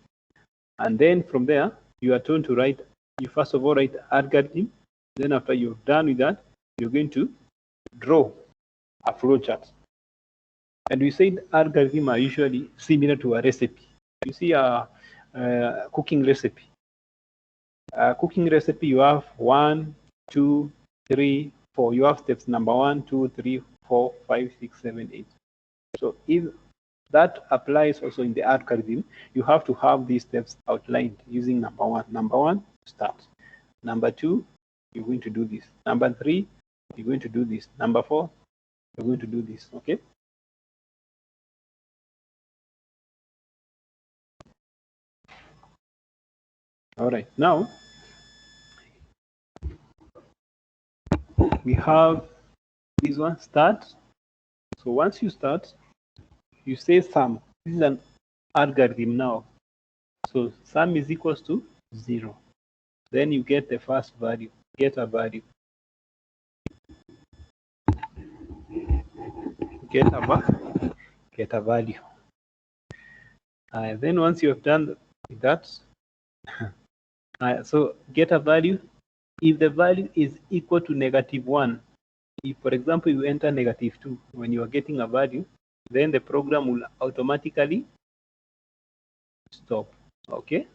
and then from there you are told to write. You first of all write algorithm. Then after you've done with that, you're going to draw a flowchart. And we said algorithm are usually similar to a recipe. You see a cooking recipe. A cooking recipe, you have 1, 2, 3, 4. You have steps number 1, 2, 3, 4, 5, 6, 7, 8. So if that applies also in the algorithm, you have to have these steps outlined using number 1. Number 1, start. Number 2, you're going to do this. Number 3, you're going to do this. Number 4, you're going to do this. Okay. All right, now we have this one, start. So once you start, you say sum. This is an algorithm now. So sum is equals to 0. Then you get the first value, get a value. Get a value. Then once you have done that, so get a value. If the value is equal to -1, if for example you enter -2 when you are getting a value, then the program will automatically stop. Okay.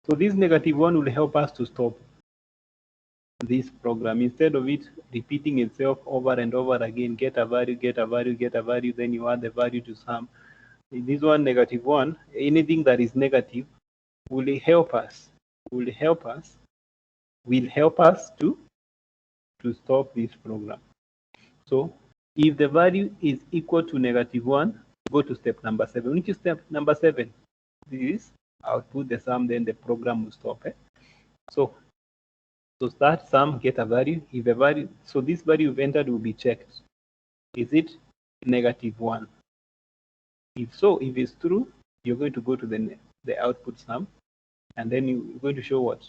So this -1 will help us to stop this program. Instead of it repeating itself over and over again, get a value, get a value, get a value, then you add the value to sum. This one, -1, anything that is negative will help us to stop this program. So if the value is equal to -1, go to step number 7. Which is step number 7? This is output the sum, then the program will stop. So start sum, get a value. If the value, so this value you've entered will be checked. Is it -1? If so, if it's true, you're going to go to the output sum, and then you're going to show what?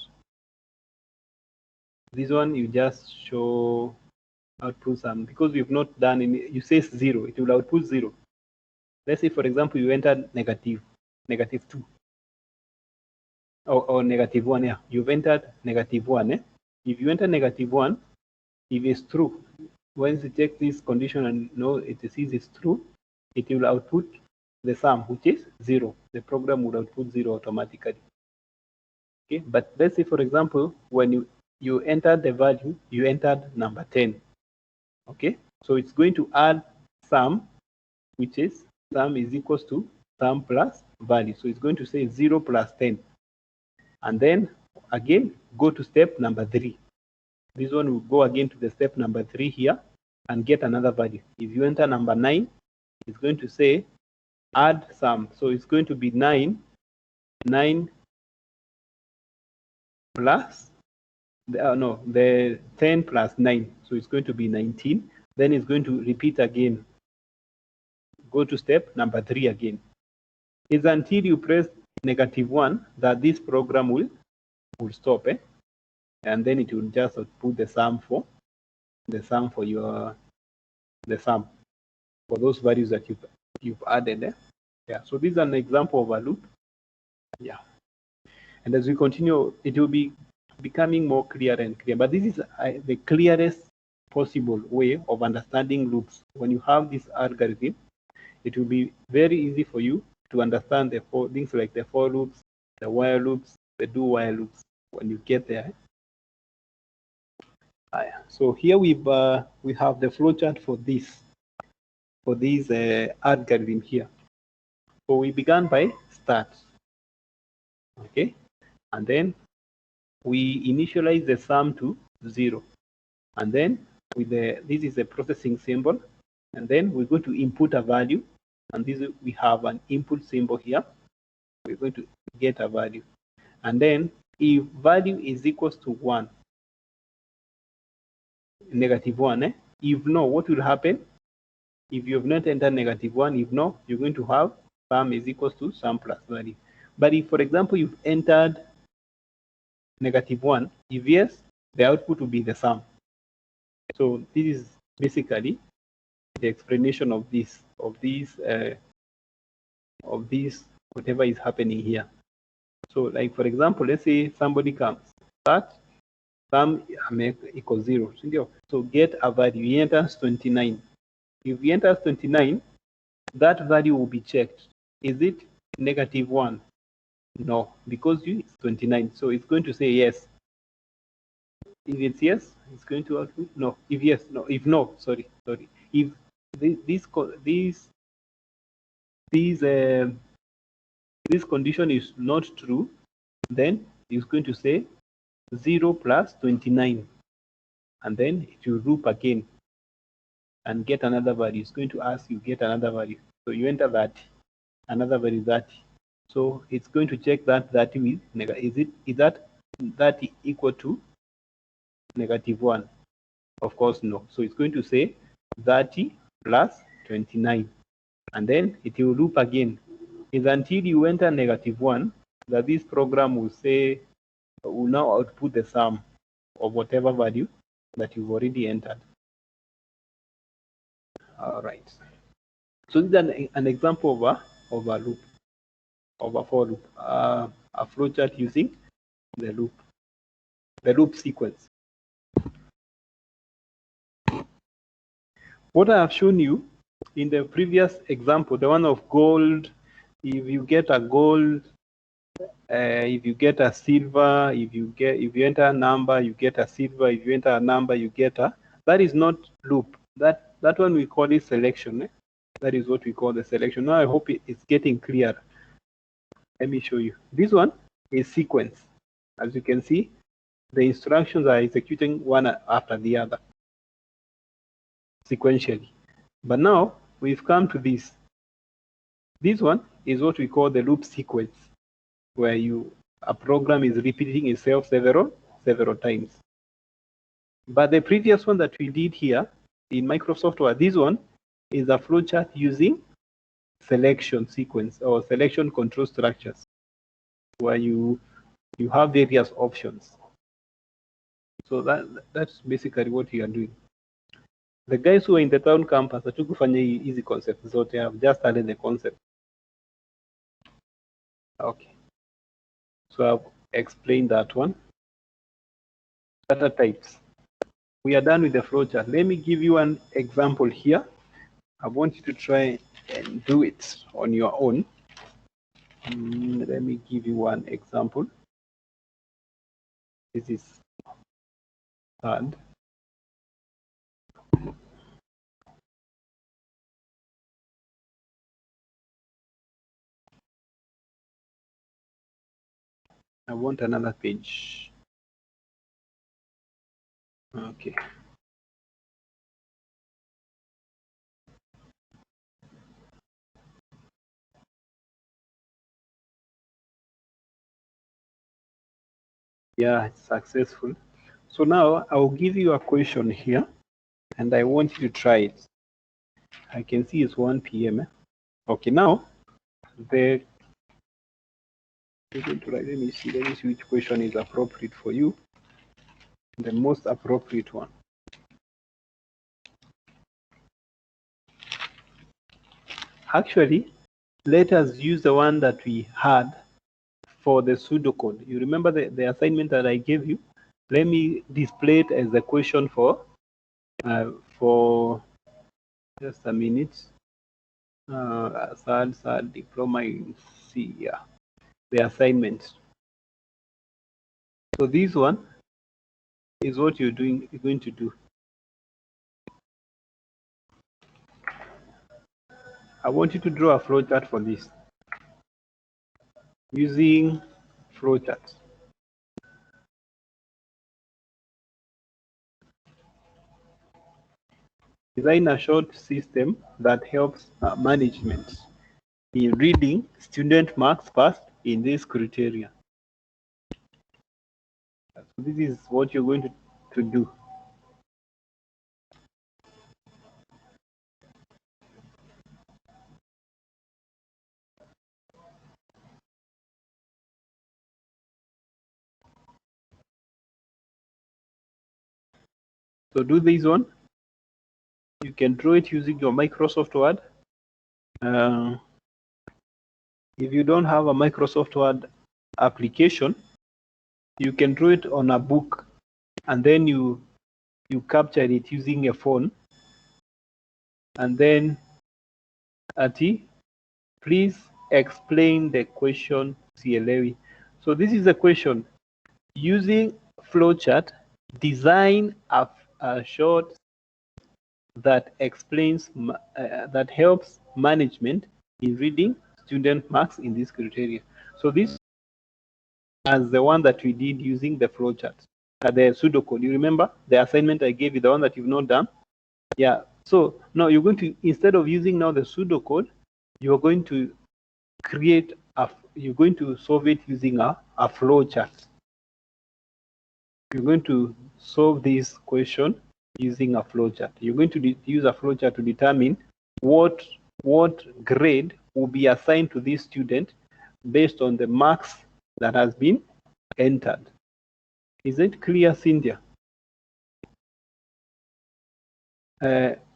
This one you just show output sum, because we've not done any. You say 0, it will output 0. Let's say, for example, you entered -2 or -1. Yeah, you've entered -1. If you enter -1, if it's true, once you check this condition and know it sees it's true, it will output the sum, which is 0. The program would output 0 automatically. Okay, but let's say, for example, when you entered the value, you entered number 10. Okay, so it's going to add sum, which is sum is equals to sum plus value. So it's going to say 0 plus 10. And then again, go to step number 3. This one will go again to the step number 3 here and get another value. If you enter number 9, it's going to say add sum. So it's going to be 9 plus the 10 plus 9. So it's going to be 19. Then it's going to repeat again. Go to step number 3 again. It's until you press -1 that this program will stop, and then it will just put the sum for those values that you've added. Yeah. So this is an example of a loop. Yeah. And as we continue, it will be becoming more clear and clear. But this is the clearest possible way of understanding loops. When you have this algorithm, it will be very easy for you to understand the things like the for loops, the while loops, the do while loops when you get there. So here we have the flowchart for this algorithm here. So we began by start. Okay, and then we initialize the sum to 0, and then with this is a processing symbol, and then we're going to input a value, and this we have an input symbol here. We're going to get a value, and then if value is equals to 1, -1, if no, what will happen? If you have not entered -1, if no, you're going to have sum is equals to sum plus value. But if, for example, you've entered -1, if yes, the output will be the sum. So this is basically the explanation of this whatever is happening here. So like, for example, let's say somebody comes, start sum equals 0. So get a value. He enters 29. If he enters 29, that value will be checked. Is it -1? No, because it's 29. So it's going to say yes. If it's yes, it's going to output no. If yes, no. If no, sorry. If this condition is not true, then it's going to say 0 plus 29, and then it will loop again and get another value. It's going to ask you get another value. So you enter that. another value 30. So it's going to check that 30 with negative. Is that 30 equal to -1? Of course, no. So it's going to say 30 plus 29. And then it will loop again. Is until you enter -1 that this program will say, will now output the sum of whatever value that you've already entered. All right. So this is an example of a loop, of a for loop, a flowchart using the loop sequence. What I have shown you in the previous example, the one of gold, if you get a gold, if you get a silver, if you enter a number, you get a silver. If you enter a number, you get a. That is not loop. That one we call it selection. That is what we call the selection. Now I hope it's getting clear. Let me show you. This one is sequence. As you can see, the instructions are executing one after the other sequentially. But now we've come to this. This one is what we call the loop sequence, where a program is repeating itself several times. But the previous one that we did here in Microsoft Word, this one is a flowchart using selection sequence or selection control structures, where you have various options. So that's basically what you are doing. The guys who are in the town campus hatukufanya easy concepts zote, have just added the concept. Okay. So I've explained that one. Data types. We are done with the flowchart. Let me give you an example here. I want you to try and do it on your own. Let me give you one example. This is third. I want another page. Okay. Yeah, it's successful. So now I'll give you a question here, and I want you to try it. I can see it's 1 p.m. Okay, now let me see which question is appropriate for you. The most appropriate one. Actually, let us use the one that we had for the pseudocode. You remember the assignment that I gave you? Let me display it as a question for just a minute. SAD diploma in C, yeah, the assignment. So this one is what you're going to do. I want you to draw a flowchart for this using flowcharts. Design a short system that helps management in reading student marks passed in this criteria. So this is what you're going to do. So do this one. You can draw it using your Microsoft Word. If you don't have a Microsoft Word application, you can draw it on a book, and then you capture it using a phone, and then please explain the question CLA. So this is a question. Using flowchart, design a short that explains that helps management in reading student marks in this criteria. So this as the one that we did using the flowchart, the pseudocode. You remember the assignment I gave you, the one that you've not done? Yeah. So now you're going to, instead of using now the pseudocode, you're going to you're going to solve it using a flow chart. You're going to solve this question using a flow chart. You're going to use a flow chart to determine what grade will be assigned to this student based on the marks that has been entered. Is it clear, Cynthia?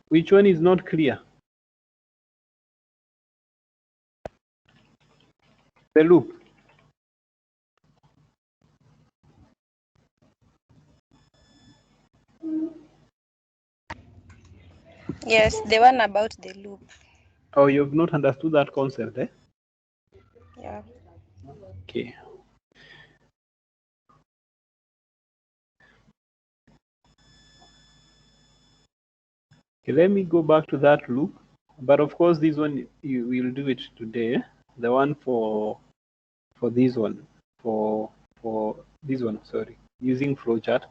Which one is not clear? The loop. Yes, the one about the loop. Oh, you've not understood that concept, eh? Yeah. Okay. Okay, let me go back to that loop. But of course, this one you will do it today. The one for this one, for this one, sorry, using flowchart.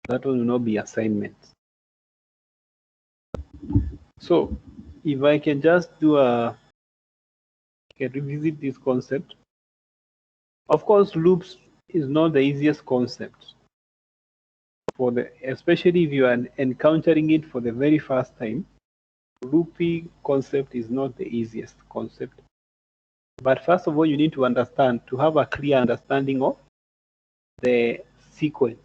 That one will not be assignments. So if I can just do revisit this concept. Of course, loops is not the easiest concept especially if you are encountering it for the very first time. Looping concept is not the easiest concept. But first of all, you need to have a clear understanding of the sequence.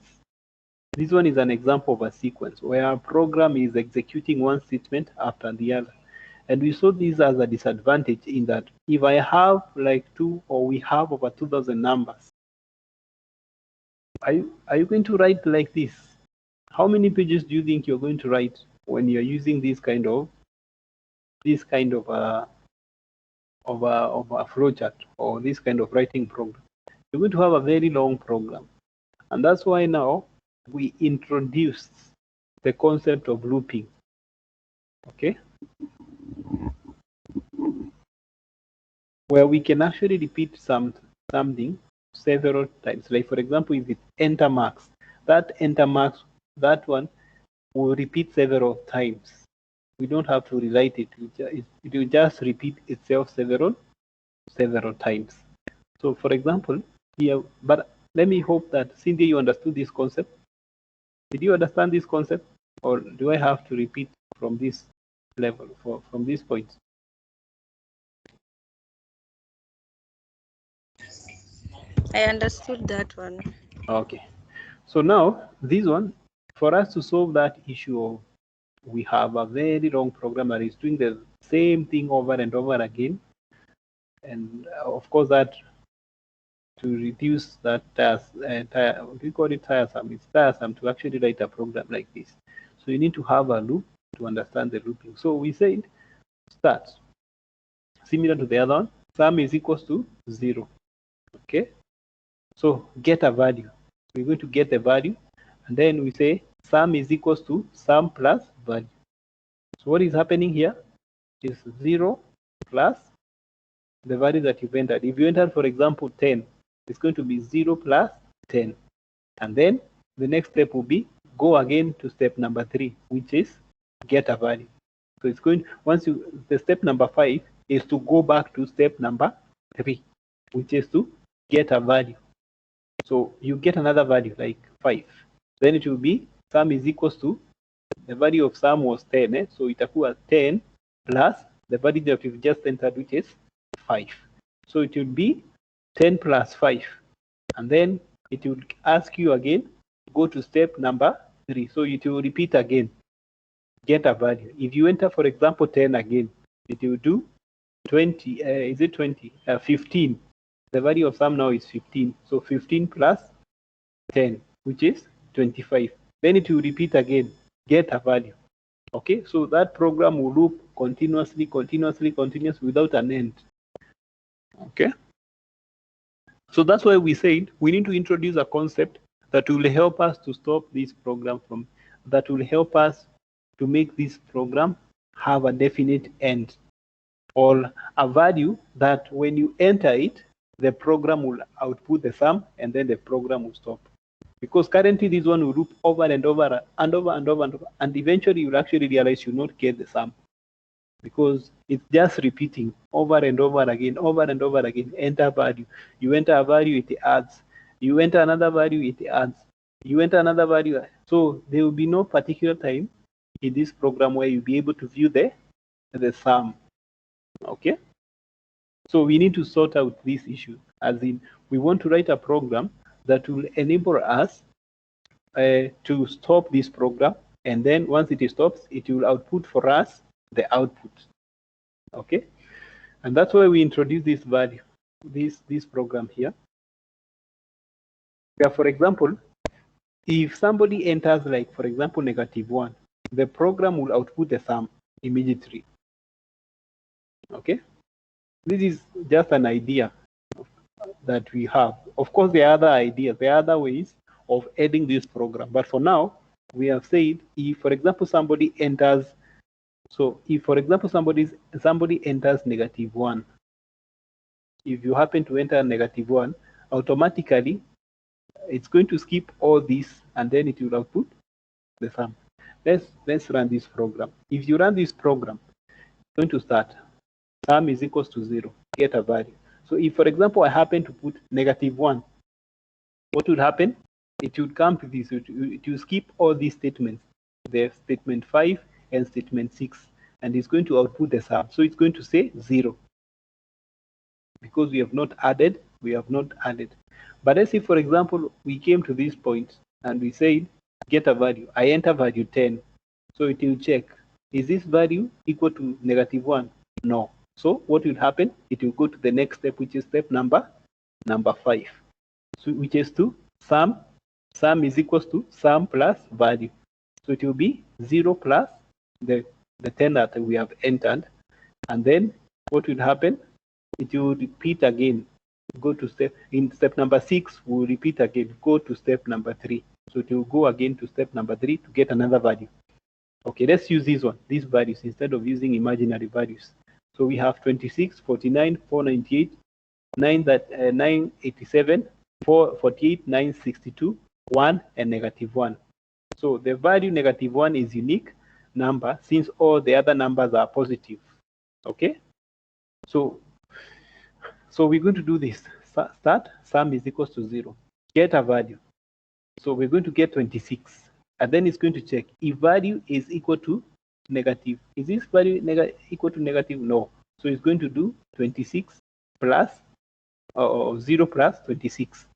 This one is an example of a sequence where a program is executing one statement after the other. And we saw this as a disadvantage in that if I have like we have over 2,000 numbers, are you going to write like this? How many pages do you think you're going to write when you're using this kind of a flowchart or this kind of writing program? You're going to have a very long program. And that's why now we introduced the concept of looping. Okay? Where we can actually repeat something several times. Like for example, if it's enter marks, that one will repeat several times. We don't have to rewrite it. It will just repeat itself several times. So for example, here, but let me hope that Cindy, you understood this concept. Did you understand this concept? Or do I have to repeat from this level, from this point? I understood that one. Okay. So now, this one, for us to solve that issue of we have a very long program that is doing the same thing over and over again. And of course, that to reduce that we call it tiresome. It's tiresome to actually write a program like this. So you need to have a loop to understand the looping. So we said start. Similar to the other one, sum is equals to 0. Okay. So get a value. We're going to get the value, and then we say sum is equals to sum plus value. So what is happening here is 0 plus the value that you've entered. If you entered, for example, 10, it's going to be 0 plus 10. And then the next step will be go again to step number 3, which is get a value. So it's going, the step number 5 is to go back to step number 3, which is to get a value. So you get another value like 5. Then it will be sum is equals to, the value of sum was 10, so itakuwa 10 plus the value that we've just entered, which is 5. So it will be 10 plus 5. And then it will ask you again, go to step number 3. So it will repeat again, get a value. If you enter, for example, 10 again, it will do 20, is it 20? 15. The value of sum now is 15. So 15 plus 10, which is 25. Then it will repeat again, get a value. Okay, so that program will loop continuously without an end. Okay, so that's why we said we need to introduce a concept that will help us to stop this program that will help us to make this program have a definite end, or a value that when you enter it, the program will output the sum and then the program will stop. Because currently this one will loop over and over and over, and eventually you'll actually realize you'll not get the sum. because it's just repeating over and over again, enter value. You enter a value, it adds. You enter another value, it adds. You enter another value. So there will be no particular time in this program where you'll be able to view the sum. Okay? So we need to sort out this issue, as in we want to write a program that will enable us to stop this program, and then once it stops, it will output for us the output. Okay, and that's why we introduce this value, this program here. Yeah, for example, if somebody enters, like for example, -1, the program will output the sum immediately. Okay, this is just an idea that we have. Of course, there are other ideas, there are other ways of adding this program, but for now, we have said if, for example, somebody enters. So if, for example, somebody enters -1, if you happen to enter -1, automatically it's going to skip all this and then it will output the sum. Let's run this program. If you run this program, it's going to start sum is equals to 0, get a value. So if, for example, I happen to put -1, what would happen? It would come to this, it will skip all these statements, the statement 5 and statement 6, and it's going to output the sum. So it's going to say 0 because we have not added. But let's say, for example, we came to this point and we said get a value. I enter value 10, so it will check, is this value equal to -1? No. So what will happen? It will go to the next step, which is step number 5, so which is to sum is equals to sum plus value. So it will be 0 plus the 10 that we have entered, and then what will happen? It will repeat again. Go to step number 6. We'll repeat again. Go to step number 3. So it will go again to step number 3 to get another value. Okay, let's use these values instead of using imaginary values. So we have 26, 49, 498, 987, 448, 962, 1, and -1. So the value -1 is unique number since all the other numbers are positive. Okay, so we're going to do this. Start sum is equals to 0, get a value. So we're going to get 26, and then it's going to check if value is equal to negative. Is this value equal to negative? No. So it's going to do 26 plus 0 plus 26,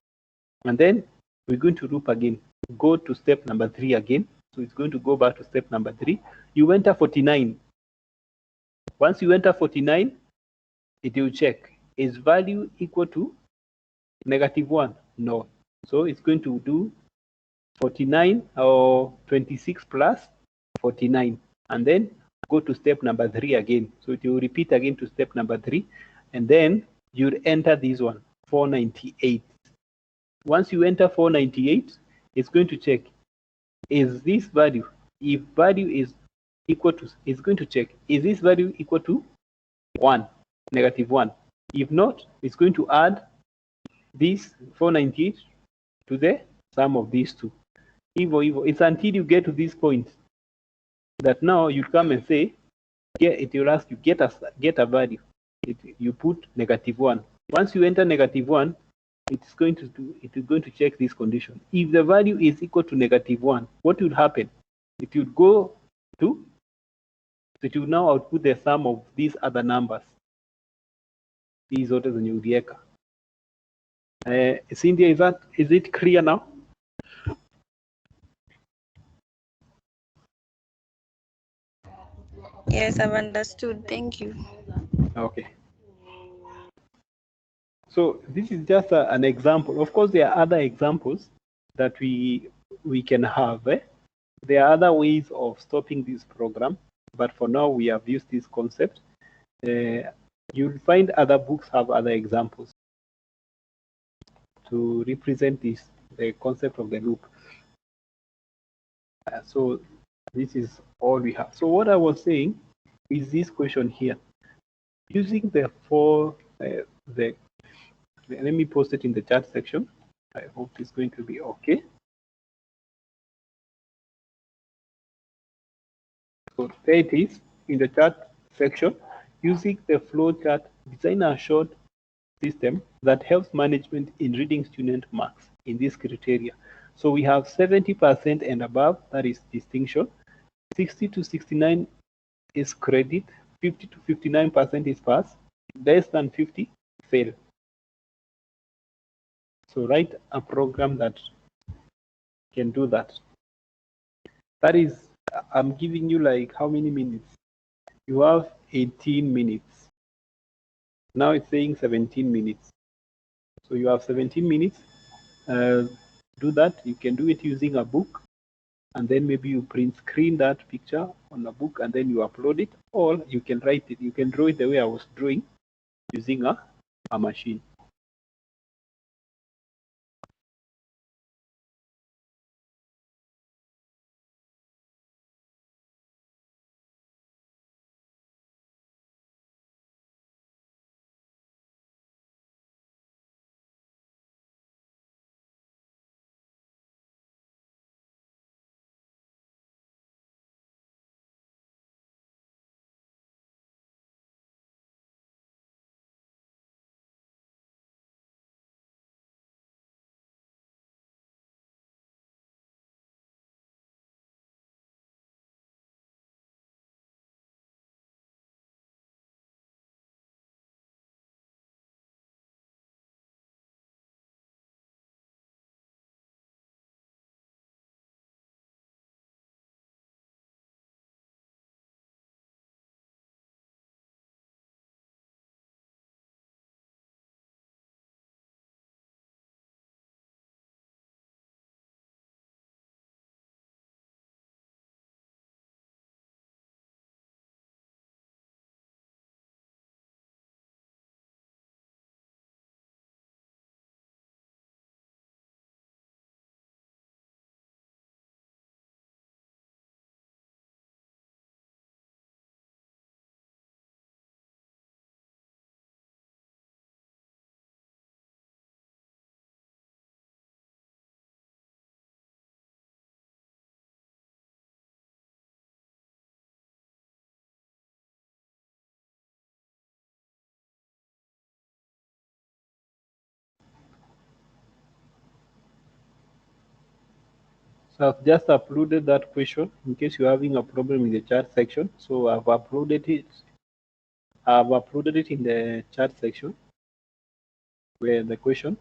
and then we're going to loop again. Go to step number 3 again. So it's going to go back to step number 3. You enter 49. Once you enter 49, it will check, is value equal to -1? No. So it's going to do 49 or 26 plus 49, and then go to step number 3 again. So it will repeat again to step number 3, and then you'll enter this one, 498. Once you enter 498, it's going to check, is this value, if value is equal to, it's going to check, is this value equal to 1, -1? If not, it's going to add this 498 to the sum of these two. It's until you get to this point that now you come and say, it will ask you, get a value. You put -1. Once you enter -1, it is going to check this condition. If the value is equal to -1, what will happen? It will go to, it will now output the sum of these other numbers. These zote zenye ulieka. Cynthia, is it clear now? Yes, I've understood. Thank you. Okay. So this is just an example. Of course, there are other examples that we can have. There are other ways of stopping this program, but for now we have used this concept. You'll find other books have other examples to represent this, the concept of the loop. So this is all we have. So what I was saying is this question here. Using the let me post it in the chat section. I hope it's going to be okay. So there it is in the chat section. Using the flowchart, design a short system that helps management in reading student marks in this criteria. So we have 70% and above, that is distinction. 60 to 69 is credit. 50 to 59% is pass. Less than 50, fail. So write a program that can do that. That is, I'm giving you like how many minutes? You have 18 minutes. Now it's saying 17 minutes. So you have 17 minutes. Do that. You can do it using a book, and then maybe you print screen that picture on a book and then you upload it, or you can write it. You can draw it the way I was drawing using a machine. So I've just uploaded that question in case you're having a problem in the chat section. So I've uploaded it. I've uploaded it in the chat section where the question.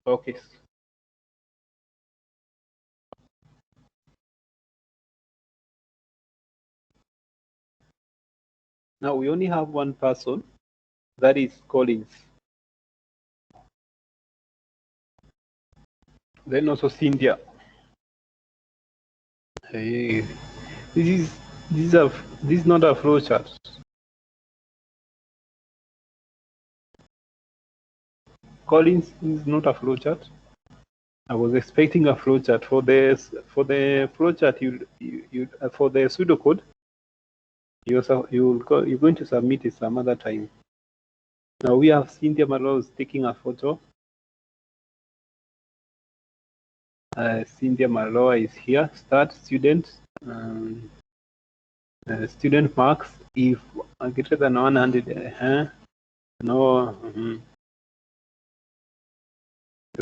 Okay. Now we only have one person, that is Collins. Then also Cynthia. Hey, this is not a flow chart. Collins is not a flow chart. I was expecting a flow chart for the flow chart. For the pseudocode, you're going to submit it some other time. Now we have Cynthia Mallows taking a photo. Cynthia Mallowa is here. Start student. Student marks if greater than 100. No.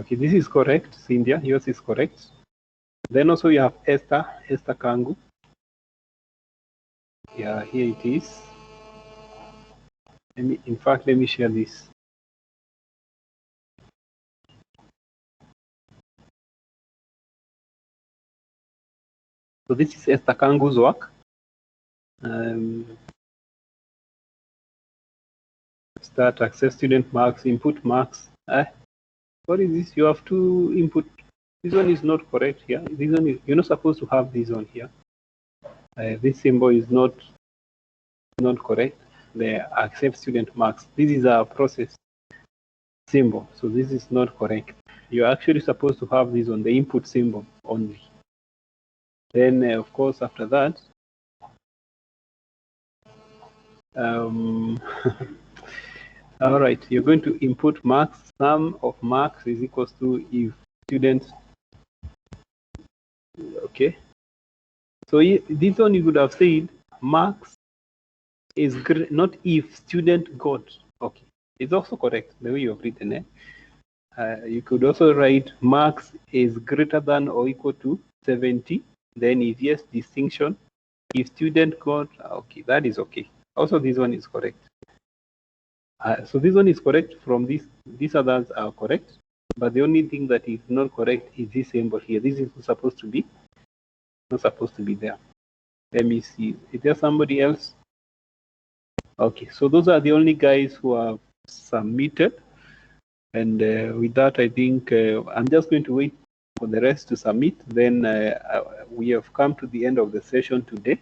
Okay, this is correct, Cynthia. Yours is correct. Then also you have Esther Kangu. Yeah, here it is. In fact, let me share this. So this is Esther Kangu's work. Start, access student marks, input marks. What is this? You have to input. This one is not correct here. This one is, you're not supposed to have this one here. This symbol is not correct. The accept student marks. This is a process symbol, so this is not correct. You're actually supposed to have this on the input symbol only. Then, of course, after that, all right, you're going to input marks. Sum of marks is equals to if student. Okay. So this one you could have said marks is not if student got. Okay, it's also correct the way you have written it. You could also write marks is greater than or equal to 70. Then if yes, distinction. If student got, okay, that is okay. Also, this one is correct. So this one is correct from this. These others are correct, but the only thing that is not correct is this symbol here. This is supposed to be not supposed to be there. Let me see. Is there somebody else? Okay, so those are the only guys who have submitted. And with that, I think I'm just going to wait for the rest to submit. Then we have come to the end of the session today.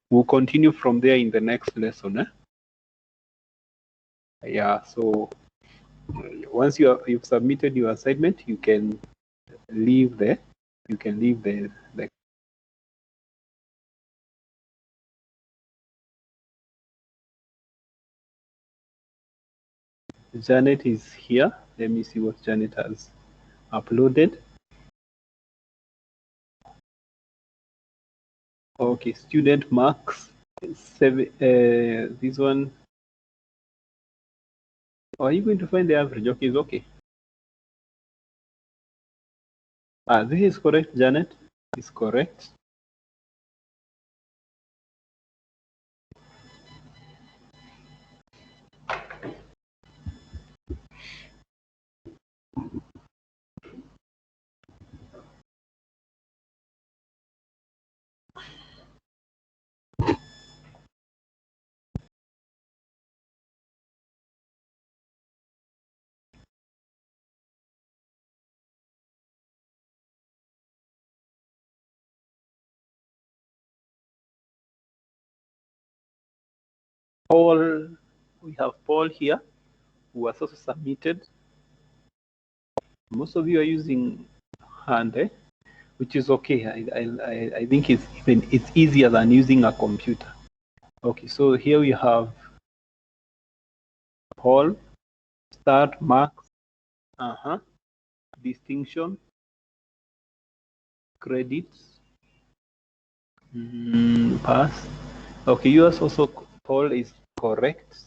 We'll continue from there in the next lesson. Yeah, so once you've submitted your assignment, you can leave the Janet is here. Let me see what Janet has uploaded. Okay, student marks. This one. Oh, are you going to find the average? Okay, it's okay. This is correct, Janet. Is correct. Paul, we have Paul here, who has also submitted. Most of you are using hand, which is okay. I think it's easier than using a computer. Okay, so here we have Paul, start, marks, distinction, credits, pass. Okay, yours also, Paul, is correct.